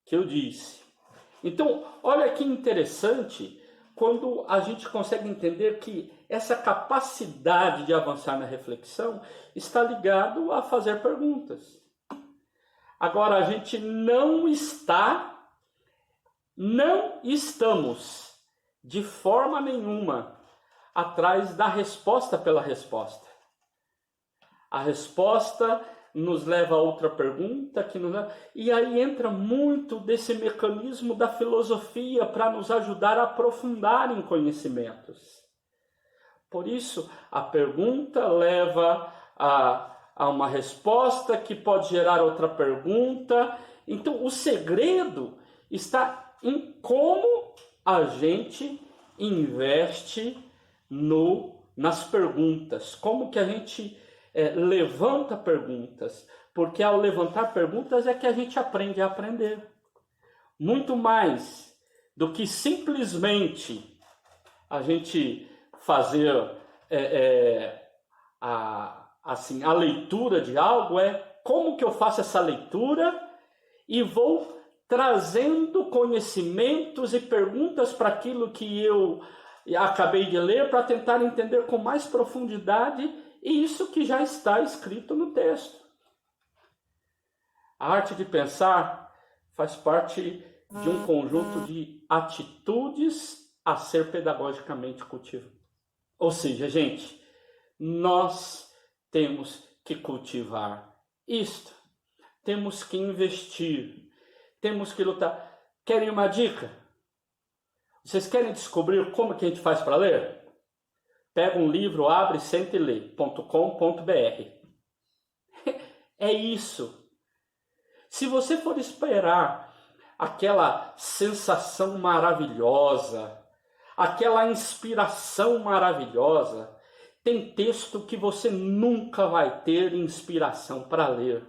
que eu disse. Então, olha que interessante quando a gente consegue entender que essa capacidade de avançar na reflexão está ligado a fazer perguntas. Agora, a gente não estamos de forma nenhuma atrás da resposta pela resposta. A resposta nos leva a outra pergunta, e aí entra muito desse mecanismo da filosofia para nos ajudar a aprofundar em conhecimentos. Por isso, a pergunta leva a uma resposta que pode gerar outra pergunta. Então, o segredo está em como a gente investe nas perguntas, como que a gente levanta perguntas, porque ao levantar perguntas é que a gente aprende a aprender. Muito mais do que simplesmente a gente fazer a leitura de algo, como que eu faço essa leitura e vou trazendo conhecimentos e perguntas para aquilo que eu acabei de ler, para tentar entender com mais profundidade isso que já está escrito no texto. A arte de pensar faz parte de um conjunto de atitudes a ser pedagogicamente cultivadas. Ou seja, gente, nós temos que cultivar isto. Temos que investir. Temos que lutar. Querem uma dica? Vocês querem descobrir como que a gente faz para ler? Pega um livro, abre, senta e lê.com.br. É isso. Se você for esperar aquela sensação maravilhosa, aquela inspiração maravilhosa, tem texto que você nunca vai ter inspiração para ler.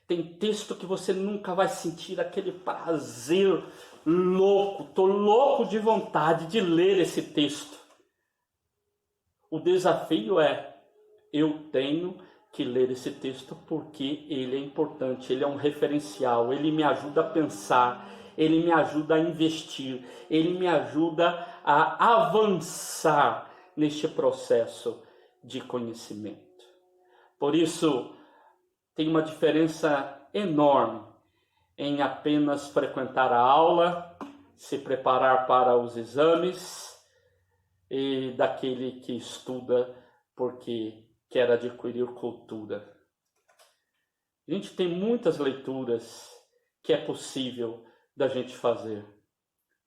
Tem texto que você nunca vai sentir aquele prazer louco. Estou louco de vontade de ler esse texto. O desafio eu tenho que ler esse texto porque ele é importante, ele é um referencial, ele me ajuda a pensar, ele me ajuda a investir, ele me ajuda a avançar neste processo de conhecimento. Por isso, tem uma diferença enorme em apenas frequentar a aula, se preparar para os exames, e daquele que estuda porque quer adquirir cultura. A gente tem muitas leituras que é possível da gente fazer.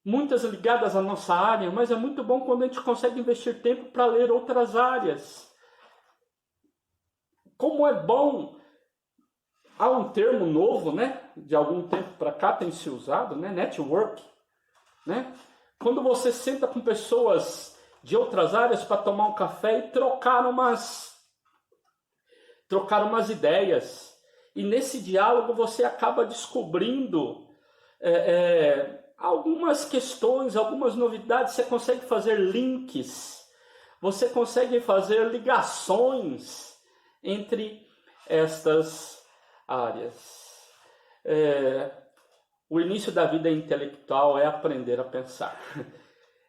Muitas ligadas à nossa área, mas é muito bom quando a gente consegue investir tempo para ler outras áreas. Como é bom, há um termo novo, né? De algum tempo para cá tem se usado, né? Network, né? Quando você senta com pessoas de outras áreas para tomar um café e trocar umas ideias. E nesse diálogo você acaba descobrindo algumas questões, algumas novidades, você consegue fazer links, você consegue fazer ligações entre estas áreas. O início da vida intelectual é aprender a pensar.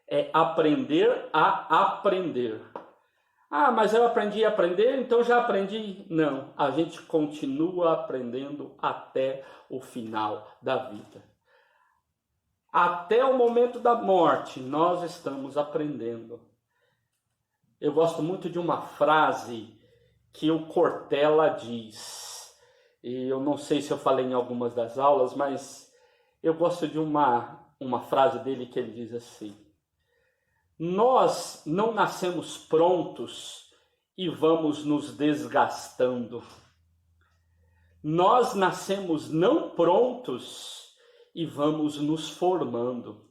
É aprender a aprender. Ah, mas eu aprendi a aprender, então já aprendi. Não, a gente continua aprendendo até o final da vida. Até o momento da morte, nós estamos aprendendo. Eu gosto muito de uma frase que o Cortella diz. E eu não sei se eu falei em algumas das aulas, mas eu gosto de uma frase dele que ele diz assim: nós não nascemos prontos e vamos nos desgastando. Nós nascemos não prontos e vamos nos formando.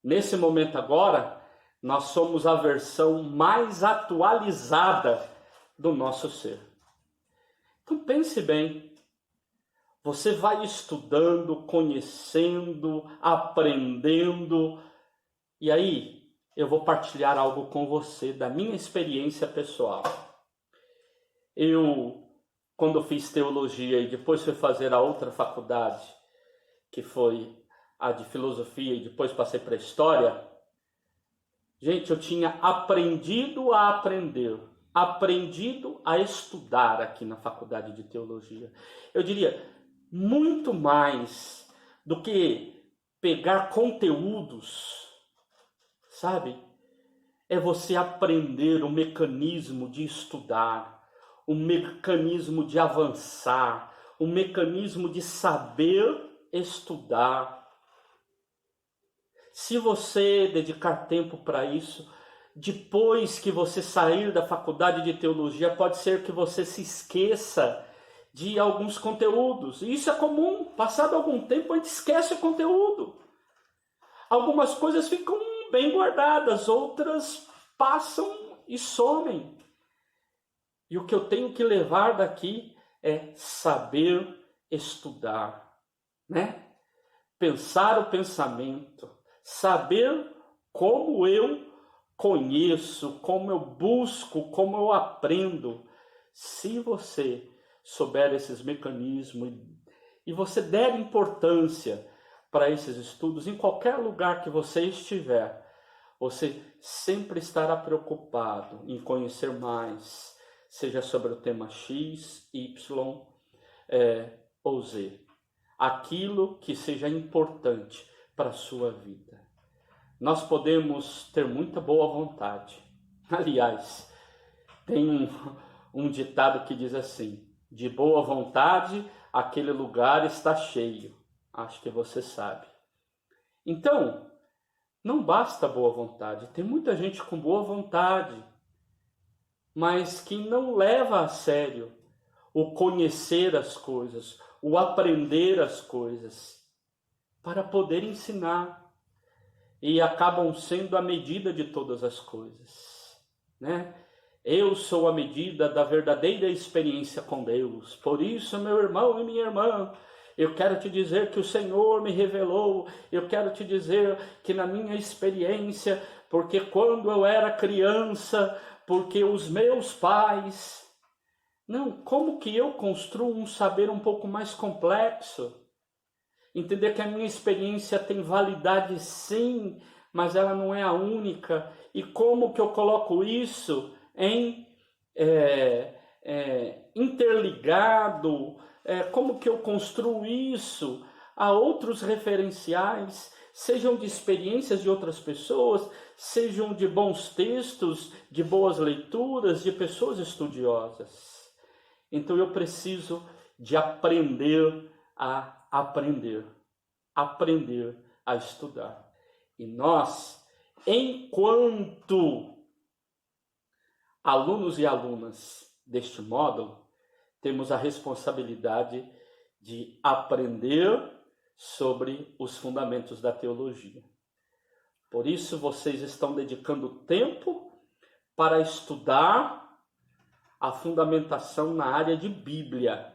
Nesse momento agora, nós somos a versão mais atualizada do nosso ser. Então pense bem. Você vai estudando, conhecendo, aprendendo. E aí, eu vou partilhar algo com você da minha experiência pessoal. Quando eu fiz teologia e depois fui fazer a outra faculdade, que foi a de filosofia, e depois passei para a história, gente, eu tinha aprendido a aprender, aprendido a estudar aqui na faculdade de teologia. Eu diria, muito mais do que pegar conteúdos, sabe? É você aprender o mecanismo de estudar, o mecanismo de avançar, o mecanismo de saber estudar. Se você dedicar tempo para isso, depois que você sair da faculdade de teologia, pode ser que você se esqueça de alguns conteúdos. E isso é comum. Passado algum tempo, a gente esquece o conteúdo. Algumas coisas ficam bem guardadas, outras passam e somem. E o que eu tenho que levar daqui é saber estudar, né? Pensar o pensamento, saber como eu conheço, como eu busco, como eu aprendo. Se você souber esses mecanismos e você der importância para esses estudos, em qualquer lugar que você estiver, você sempre estará preocupado em conhecer mais, seja sobre o tema X, Y ou Z. Aquilo que seja importante para a sua vida. Nós podemos ter muita boa vontade. Aliás, tem um ditado que diz assim: de boa vontade, aquele lugar está cheio. Acho que você sabe. Então, não basta boa vontade. Tem muita gente com boa vontade, mas que não leva a sério o conhecer as coisas, o aprender as coisas, para poder ensinar. E acabam sendo a medida de todas as coisas, né? Eu sou a medida da verdadeira experiência com Deus. Por isso, meu irmão e minha irmã, eu quero te dizer que o Senhor me revelou. Eu quero te dizer que na minha experiência, porque quando eu era criança, porque os meus pais... Não, como que eu construo um saber um pouco mais complexo? Entender que a minha experiência tem validade sim, mas ela não é a única. E como que eu coloco isso em interligado? Como que eu construo isso a outros referenciais, sejam de experiências de outras pessoas, sejam de bons textos, de boas leituras, de pessoas estudiosas. Então eu preciso de aprender a aprender a estudar. E nós, enquanto alunos e alunas deste módulo, temos a responsabilidade de aprender sobre os fundamentos da teologia. Por isso, vocês estão dedicando tempo para estudar a fundamentação na área de Bíblia.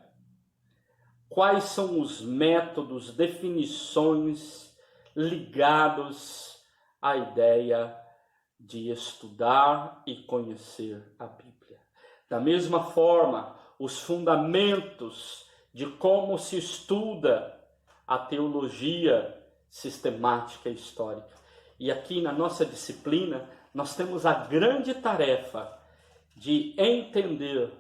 Quais são os métodos, definições ligados à ideia de estudar e conhecer a Bíblia? Da mesma forma, os fundamentos de como se estuda a teologia sistemática e histórica. E aqui na nossa disciplina, nós temos a grande tarefa de entender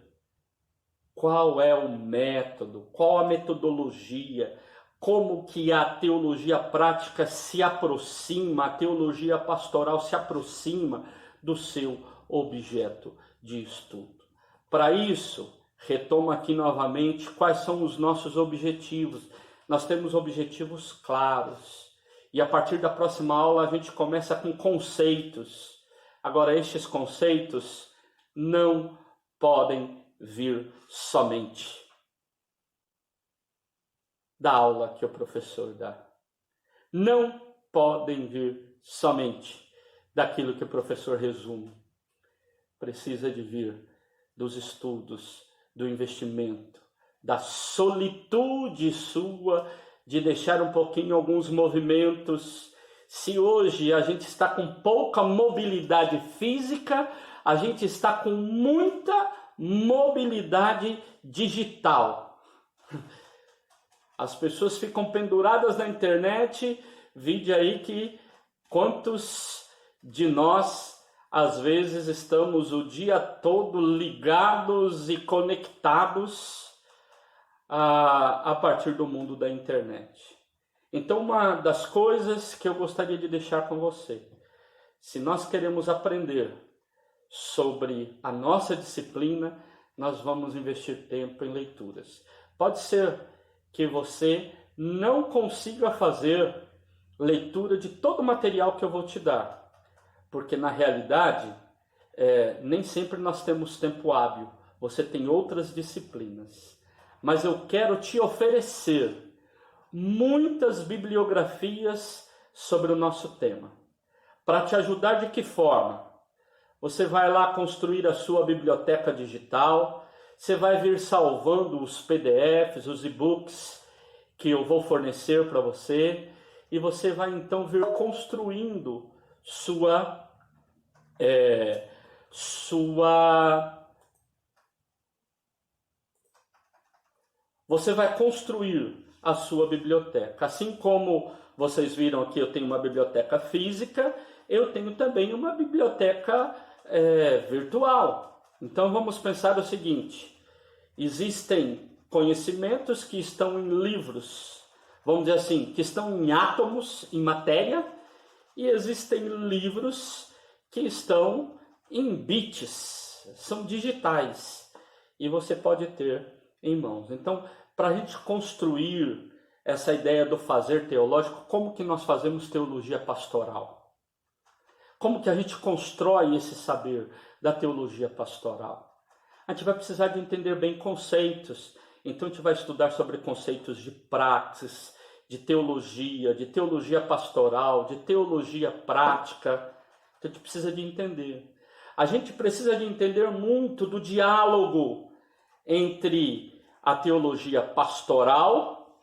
qual é o método, qual a metodologia, como que a teologia prática se aproxima, a teologia pastoral se aproxima do seu objeto de estudo. Para isso, retomo aqui novamente quais são os nossos objetivos. Nós temos objetivos claros. E a partir da próxima aula a gente começa com conceitos. Agora, estes conceitos não podem vir somente da aula que o professor dá. Não podem vir somente daquilo que o professor resume. Precisa de vir dos estudos, do investimento, da solitude sua, de deixar um pouquinho alguns movimentos. Se hoje a gente está com pouca mobilidade física, a gente está com muita mobilidade digital. As pessoas ficam penduradas na internet, vide aí que quantos de nós às vezes estamos o dia todo ligados e conectados a partir do mundo da internet. Então, uma das coisas que eu gostaria de deixar com você, se nós queremos aprender sobre a nossa disciplina, nós vamos investir tempo em leituras. Pode ser que você não consiga fazer leitura de todo o material que eu vou te dar, porque na realidade nem sempre nós temos tempo hábil, você tem outras disciplinas. Mas eu quero te oferecer muitas bibliografias sobre o nosso tema. Para te ajudar de que forma? Você vai lá construir a sua biblioteca digital, você vai vir salvando os PDFs, os e-books que eu vou fornecer para você, e você vai então vir construindo você vai construir a sua biblioteca. Assim como vocês viram aqui, eu tenho uma biblioteca física, eu tenho também uma biblioteca virtual. Então vamos pensar o seguinte: existem conhecimentos que estão em livros, vamos dizer assim, que estão em átomos, em matéria, e existem livros que estão em bits, são digitais, e você pode ter em mãos. Então, para a gente construir essa ideia do fazer teológico, como que nós fazemos teologia pastoral? Como que a gente constrói esse saber da teologia pastoral? A gente vai precisar de entender bem conceitos. Então a gente vai estudar sobre conceitos de praxis, de teologia pastoral, de teologia prática. Então a gente precisa de entender. A gente precisa de entender muito do diálogo entre a teologia pastoral,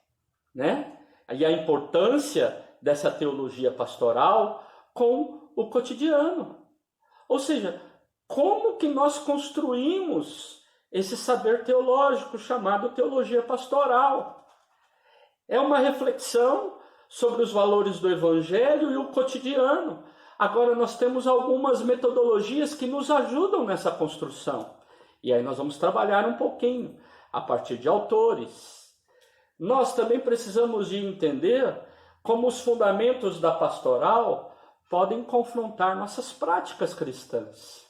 né? E a importância dessa teologia pastoral com o cotidiano. Ou seja, como que nós construímos esse saber teológico chamado teologia pastoral? É uma reflexão sobre os valores do Evangelho e o cotidiano. Agora nós temos algumas metodologias que nos ajudam nessa construção. E aí nós vamos trabalhar um pouquinho a partir de autores. Nós também precisamos de entender como os fundamentos da pastoral podem confrontar nossas práticas cristãs.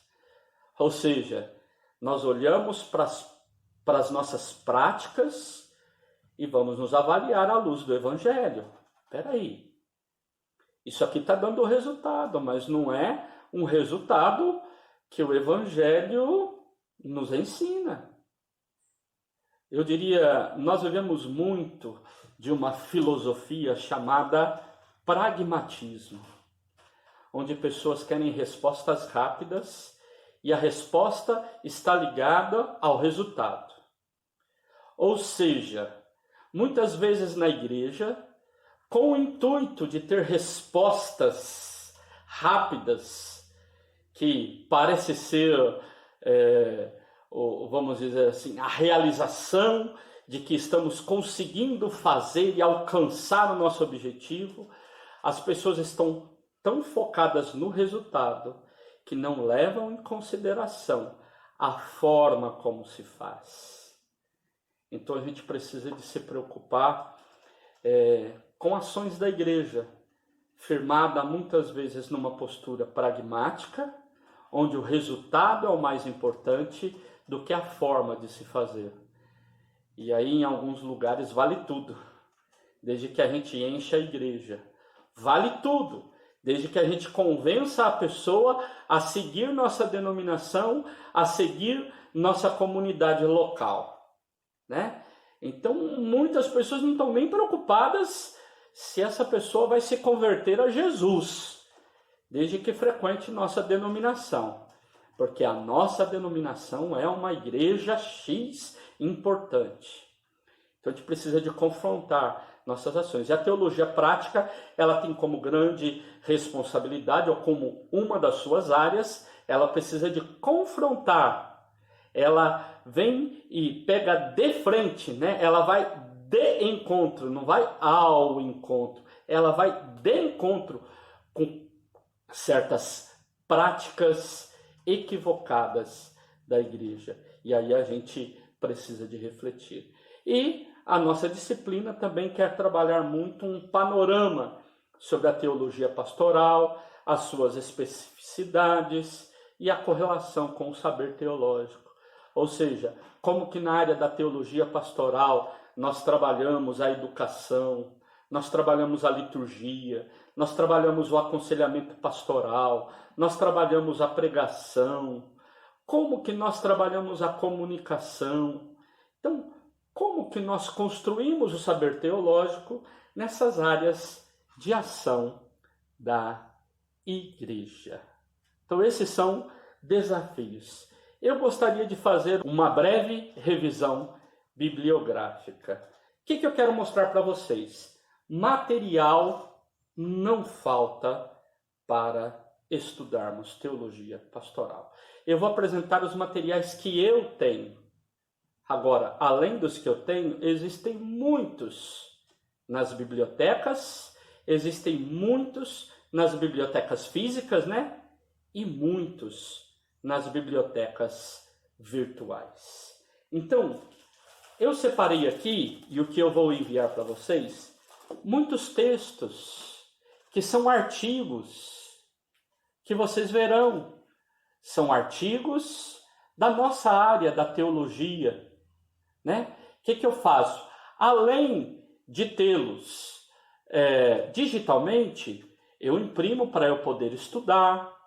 Ou seja, nós olhamos para as nossas práticas e vamos nos avaliar à luz do Evangelho. Espera aí, isso aqui está dando resultado, mas não é um resultado que o Evangelho nos ensina. Eu diria, nós vivemos muito de uma filosofia chamada pragmatismo, onde pessoas querem respostas rápidas e a resposta está ligada ao resultado. Ou seja, muitas vezes na igreja, com o intuito de ter respostas rápidas, que parece ser, vamos dizer assim, a realização de que estamos conseguindo fazer e alcançar o nosso objetivo, as pessoas estão tão focadas no resultado que não levam em consideração a forma como se faz. Então a gente precisa de se preocupar com ações da igreja, firmada muitas vezes numa postura pragmática, onde o resultado é o mais importante do que a forma de se fazer. E aí em alguns lugares vale tudo, desde que a gente encha a igreja. Vale tudo, desde que a gente convença a pessoa a seguir nossa denominação, a seguir nossa comunidade local, né? Então, muitas pessoas não estão nem preocupadas se essa pessoa vai se converter a Jesus, desde que frequente nossa denominação, porque a nossa denominação é uma igreja X importante. Então a gente precisa de confrontar nossas ações. E a teologia prática, ela tem como grande responsabilidade, ou como uma das suas áreas, ela precisa de confrontar. Ela vem e pega de frente, né? Ela vai de encontro, não vai ao encontro. Ela vai de encontro com certas práticas equivocadas da igreja. E aí a gente precisa de refletir. E a nossa disciplina também quer trabalhar muito um panorama sobre a teologia pastoral, as suas especificidades e a correlação com o saber teológico. Ou seja, como que na área da teologia pastoral nós trabalhamos a educação, nós trabalhamos a liturgia, nós trabalhamos o aconselhamento pastoral, nós trabalhamos a pregação, como que nós trabalhamos a comunicação. Então, como que nós construímos o saber teológico nessas áreas de ação da igreja. Então, esses são desafios. Eu gostaria de fazer uma breve revisão bibliográfica. O que eu quero mostrar para vocês? Material não falta para estudarmos teologia pastoral. Eu vou apresentar os materiais que eu tenho. Agora, além dos que eu tenho, existem muitos nas bibliotecas, existem muitos nas bibliotecas físicas, né? E muitos nas bibliotecas virtuais. Então, eu separei aqui, e o que eu vou enviar para vocês, muitos textos que são artigos que vocês verão. São artigos da nossa área da teologia, né? O que eu faço? Além de tê-los digitalmente, eu imprimo para eu poder estudar,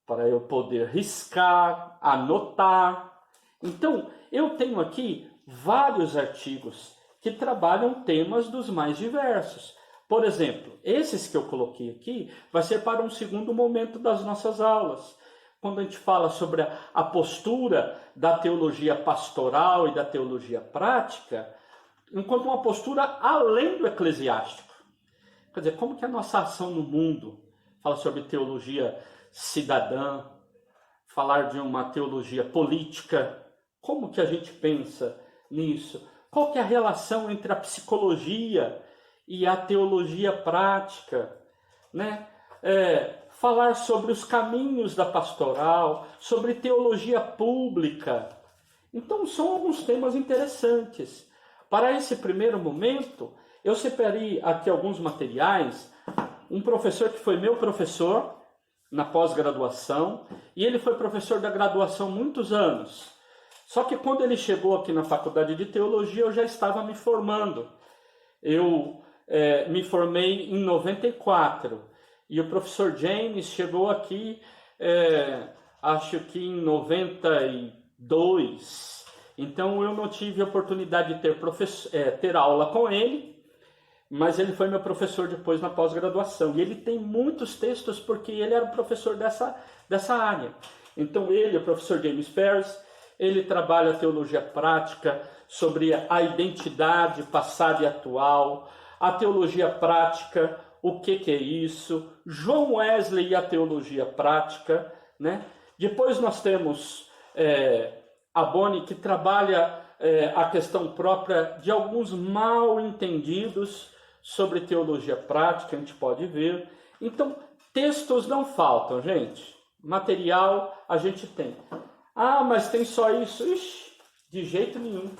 para eu poder riscar, anotar. Então, eu tenho aqui vários artigos que trabalham temas dos mais diversos. Por exemplo, esses que eu coloquei aqui vai ser para um segundo momento das nossas aulas. Quando a gente fala sobre a postura da teologia pastoral e da teologia prática, enquanto uma postura além do eclesiástico. Quer dizer, como que a nossa ação no mundo fala sobre teologia cidadã, falar de uma teologia política, como que a gente pensa nisso? Qual que é a relação entre a psicologia e a teologia prática, né? Falar sobre os caminhos da pastoral, sobre teologia pública. Então, são alguns temas interessantes. Para esse primeiro momento, eu separei aqui alguns materiais. Um professor que foi meu professor na pós-graduação, e ele foi professor da graduação muitos anos. Só que quando ele chegou aqui na faculdade de teologia, eu já estava me formando. Eu me formei em 94. E o professor James chegou aqui, acho que em 92. Então eu não tive a oportunidade de ter aula com ele, mas ele foi meu professor depois na pós-graduação. E ele tem muitos textos porque ele era o professor dessa área. Então ele, o professor James Ferris, ele trabalha a teologia prática sobre a identidade passada e atual, a teologia prática, o que é isso, John Wesley e a teologia prática, né? Depois nós temos a Bonnie, que trabalha a questão própria de alguns mal entendidos sobre teologia prática, a gente pode ver. Então, textos não faltam, gente. Material a gente tem. Ah, mas tem só isso? Ixi, de jeito nenhum.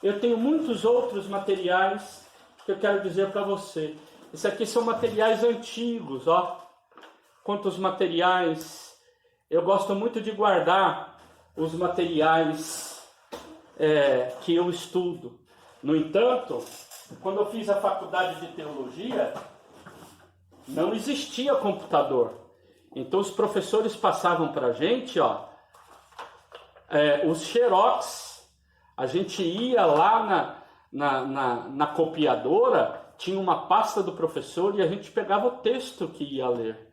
Eu tenho muitos outros materiais que eu quero dizer para você. Esses aqui são materiais antigos, ó. Quantos materiais. Eu gosto muito de guardar os materiais que eu estudo. No entanto, quando eu fiz a faculdade de teologia, não existia computador. Então os professores passavam para a gente, ó, os xerox. A gente ia lá na copiadora, tinha uma pasta do professor e a gente pegava o texto que ia ler.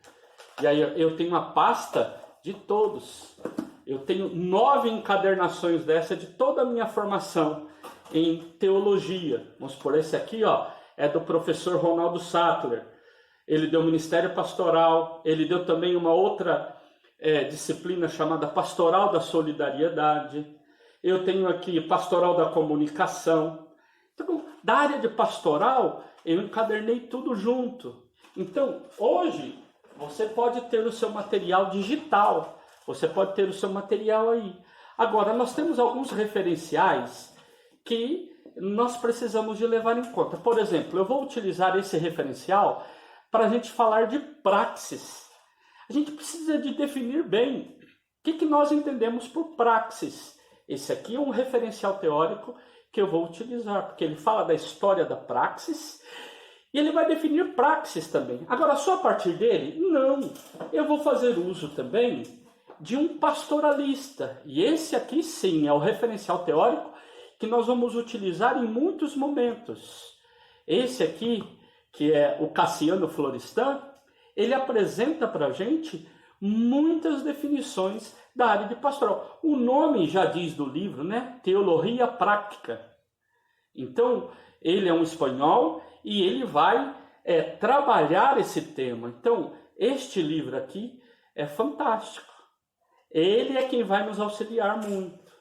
E aí eu tenho uma pasta de todos. Eu tenho 9 encadernações dessa de toda a minha formação. em teologia. Vamos por esse aqui, ó, é do professor Ronaldo Sattler. Ele deu Ministério Pastoral, ele deu também uma outra disciplina chamada Pastoral da Solidariedade. Eu tenho aqui Pastoral da Comunicação. Então, da área de pastoral, eu encadernei tudo junto. Então, hoje, você pode ter o seu material digital, você pode ter o seu material aí. Agora, nós temos alguns referenciais que nós precisamos de levar em conta. Por exemplo, eu vou utilizar esse referencial para a gente falar de praxis. A gente precisa de definir bem o que nós entendemos por praxis. Esse aqui é um referencial teórico que eu vou utilizar, porque ele fala da história da praxis e ele vai definir praxis também. Agora, só a partir dele? Não. Eu vou fazer uso também de um pastoralista. E esse aqui sim é o referencial teórico que nós vamos utilizar em muitos momentos. Esse aqui, que é o Cassiano Florestan, ele apresenta para a gente muitas definições da área de pastoral. O nome já diz do livro, né? Teologia Prática. Então, ele é um espanhol e ele vai trabalhar esse tema. Então, este livro aqui é fantástico. Ele é quem vai nos auxiliar muito.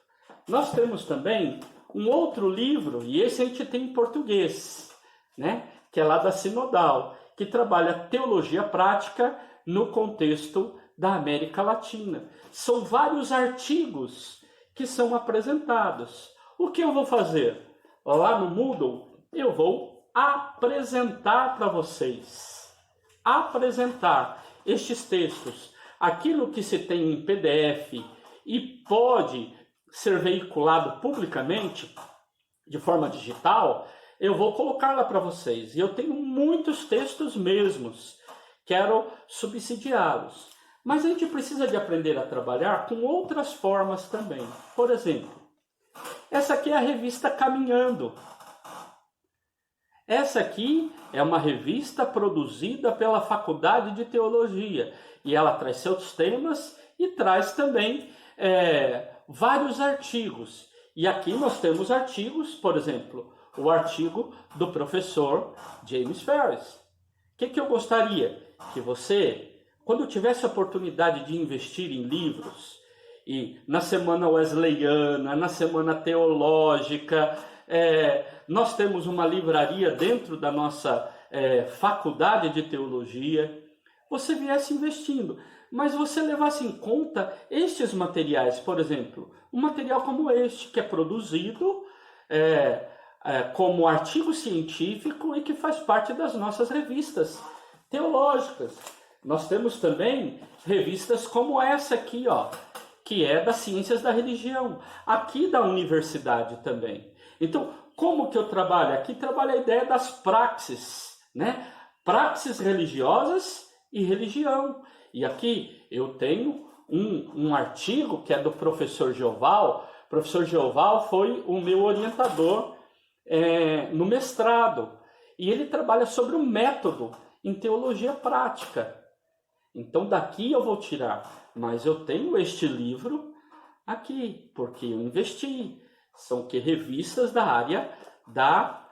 Nós temos também um outro livro, e esse a gente tem em português, né? Que é lá da Sinodal, que trabalha teologia prática no contexto da América Latina. São vários artigos que são apresentados. O que eu vou fazer? Lá no Moodle, eu vou apresentar para vocês. Apresentar estes textos. Aquilo que se tem em PDF e pode ser veiculado publicamente, de forma digital, eu vou colocar lá para vocês. E eu tenho muitos textos mesmos. Quero subsidiá-los. Mas a gente precisa de aprender a trabalhar com outras formas também. Por exemplo, essa aqui é a revista Caminhando. Essa aqui é uma revista produzida pela Faculdade de Teologia. E ela traz seus temas e traz também vários artigos. E aqui nós temos artigos, por exemplo, o artigo do professor James Ferris. O que eu gostaria? Que você, quando tivesse a oportunidade de investir em livros, e na Semana Wesleyana, na Semana Teológica, nós temos uma livraria dentro da nossa Faculdade de Teologia, você viesse investindo, mas você levasse em conta estes materiais, por exemplo, um material como este, que é produzido como artigo científico e que faz parte das nossas revistas teológicas. Nós temos também revistas como essa aqui, ó, que é das Ciências da Religião, aqui da universidade também. Então, como que eu trabalho? Aqui trabalho a ideia das praxis, né? Praxis religiosas e religião. E aqui eu tenho um artigo que é do professor Gioval. O professor Gioval foi o meu orientador no mestrado. E ele trabalha sobre o método em teologia prática. Então daqui eu vou tirar. Mas eu tenho este livro aqui, porque eu investi. São revistas da área da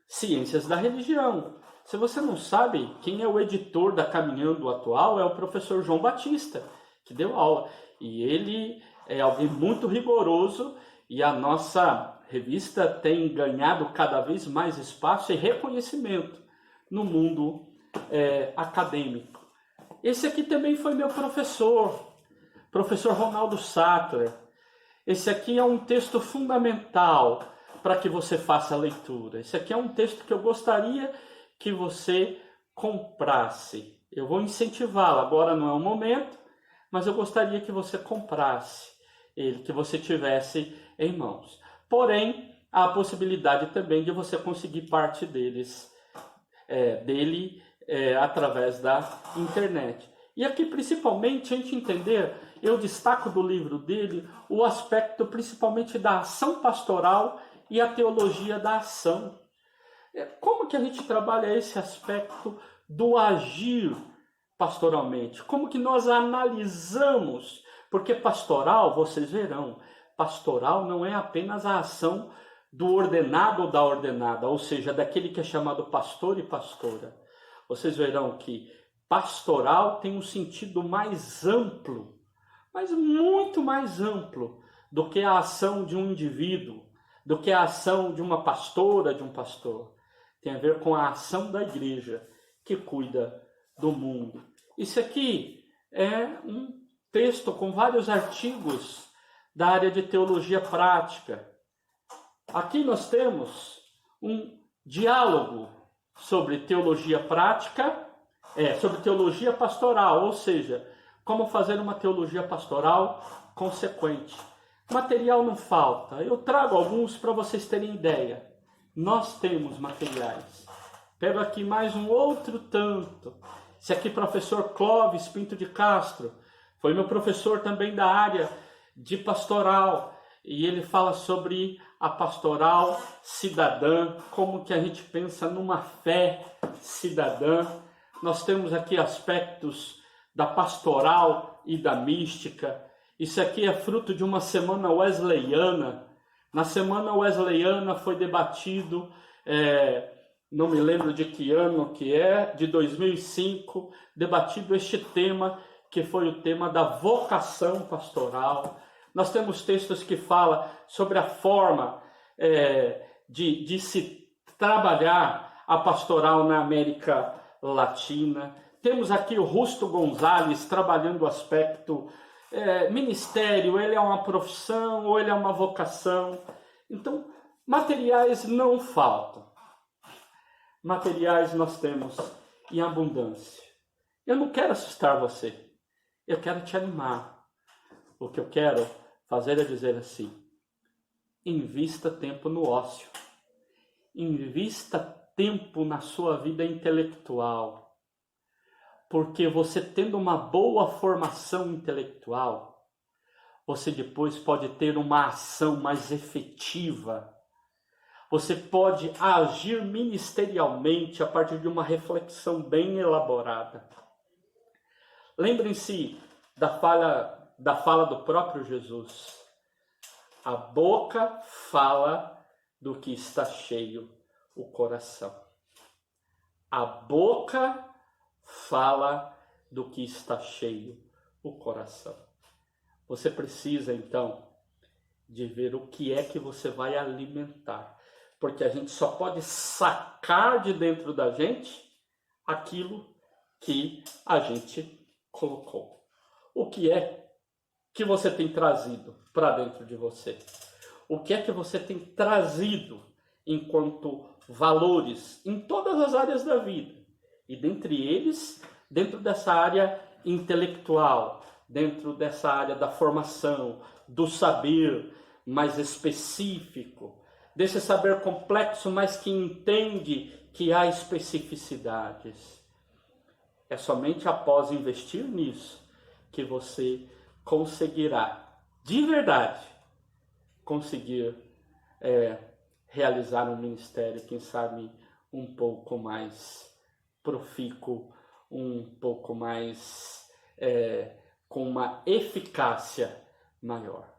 Ciências da Religião. Se você não sabe, quem é o editor da Caminhando atual é o professor João Batista, que deu aula. E ele é alguém muito rigoroso e a nossa revista tem ganhado cada vez mais espaço e reconhecimento no mundo acadêmico. Esse aqui também foi meu professor Ronaldo Sattler. Esse aqui é um texto fundamental para que você faça a leitura. Esse aqui é um texto que eu gostaria que você comprasse. Eu vou incentivá-lo, agora não é o momento, mas eu gostaria que você comprasse ele, que você tivesse em mãos. Porém, há a possibilidade também de você conseguir parte dele através da internet. E aqui, principalmente, a gente entender, eu destaco do livro dele o aspecto principalmente da ação pastoral e a teologia da ação. Como que a gente trabalha esse aspecto do agir pastoralmente? Como que nós analisamos? Porque pastoral, vocês verão, pastoral não é apenas a ação do ordenado ou da ordenada, ou seja, daquele que é chamado pastor e pastora. Vocês verão que pastoral tem um sentido mais amplo, mas muito mais amplo do que a ação de um indivíduo, do que a ação de uma pastora, de um pastor. Tem a ver com a ação da igreja que cuida do mundo. Isso aqui é um texto com vários artigos da área de teologia prática. Aqui nós temos um diálogo sobre teologia prática, sobre teologia pastoral, ou seja, como fazer uma teologia pastoral consequente. Material não falta, eu trago alguns para vocês terem ideia. Nós temos materiais. Pego aqui mais um outro tanto. Esse aqui, professor Clóvis Pinto de Castro, foi meu professor também da área de pastoral. E ele fala sobre a pastoral cidadã, como que a gente pensa numa fé cidadã. Nós temos aqui aspectos da pastoral e da mística. Isso aqui é fruto de uma semana wesleyana. Na semana wesleyana foi debatido, não me lembro de que ano que é, de 2005, debatido este tema, que foi o tema da vocação pastoral. Nós temos textos que falam sobre a forma de se trabalhar a pastoral na América Latina. Temos aqui o Justo Gonzalez trabalhando o aspecto ministério, ele é uma profissão ou ele é uma vocação. Então, materiais não faltam. Materiais nós temos em abundância. Eu não quero assustar você, eu quero te animar. O que eu quero fazer é dizer assim: invista tempo no ócio, invista tempo na sua vida intelectual, porque você tendo uma boa formação intelectual, você depois pode ter uma ação mais efetiva. Você pode agir ministerialmente a partir de uma reflexão bem elaborada. Lembrem-se da fala do próprio Jesus. A boca fala do que está cheio o coração. A boca fala do que está cheio o coração. Você precisa, então, de ver o que é que você vai alimentar. Porque a gente só pode sacar de dentro da gente aquilo que a gente colocou. O que é que você tem trazido para dentro de você? O que é que você tem trazido enquanto valores em todas as áreas da vida? E dentre eles, dentro dessa área intelectual, dentro dessa área da formação, do saber mais específico, desse saber complexo, mas que entende que há especificidades. É somente após investir nisso que você conseguirá, de verdade, conseguir realizar um ministério, quem sabe, um pouco mais profícuo, um pouco mais com uma eficácia maior.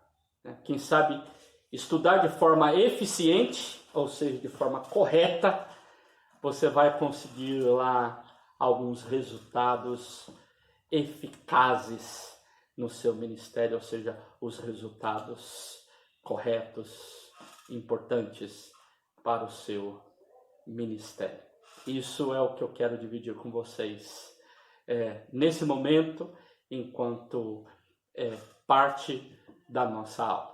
Quem sabe estudar de forma eficiente, ou seja, de forma correta, você vai conseguir lá alguns resultados eficazes no seu ministério, ou seja, os resultados corretos, importantes para o seu ministério. Isso é o que eu quero dividir com vocês nesse momento, enquanto parte da nossa aula.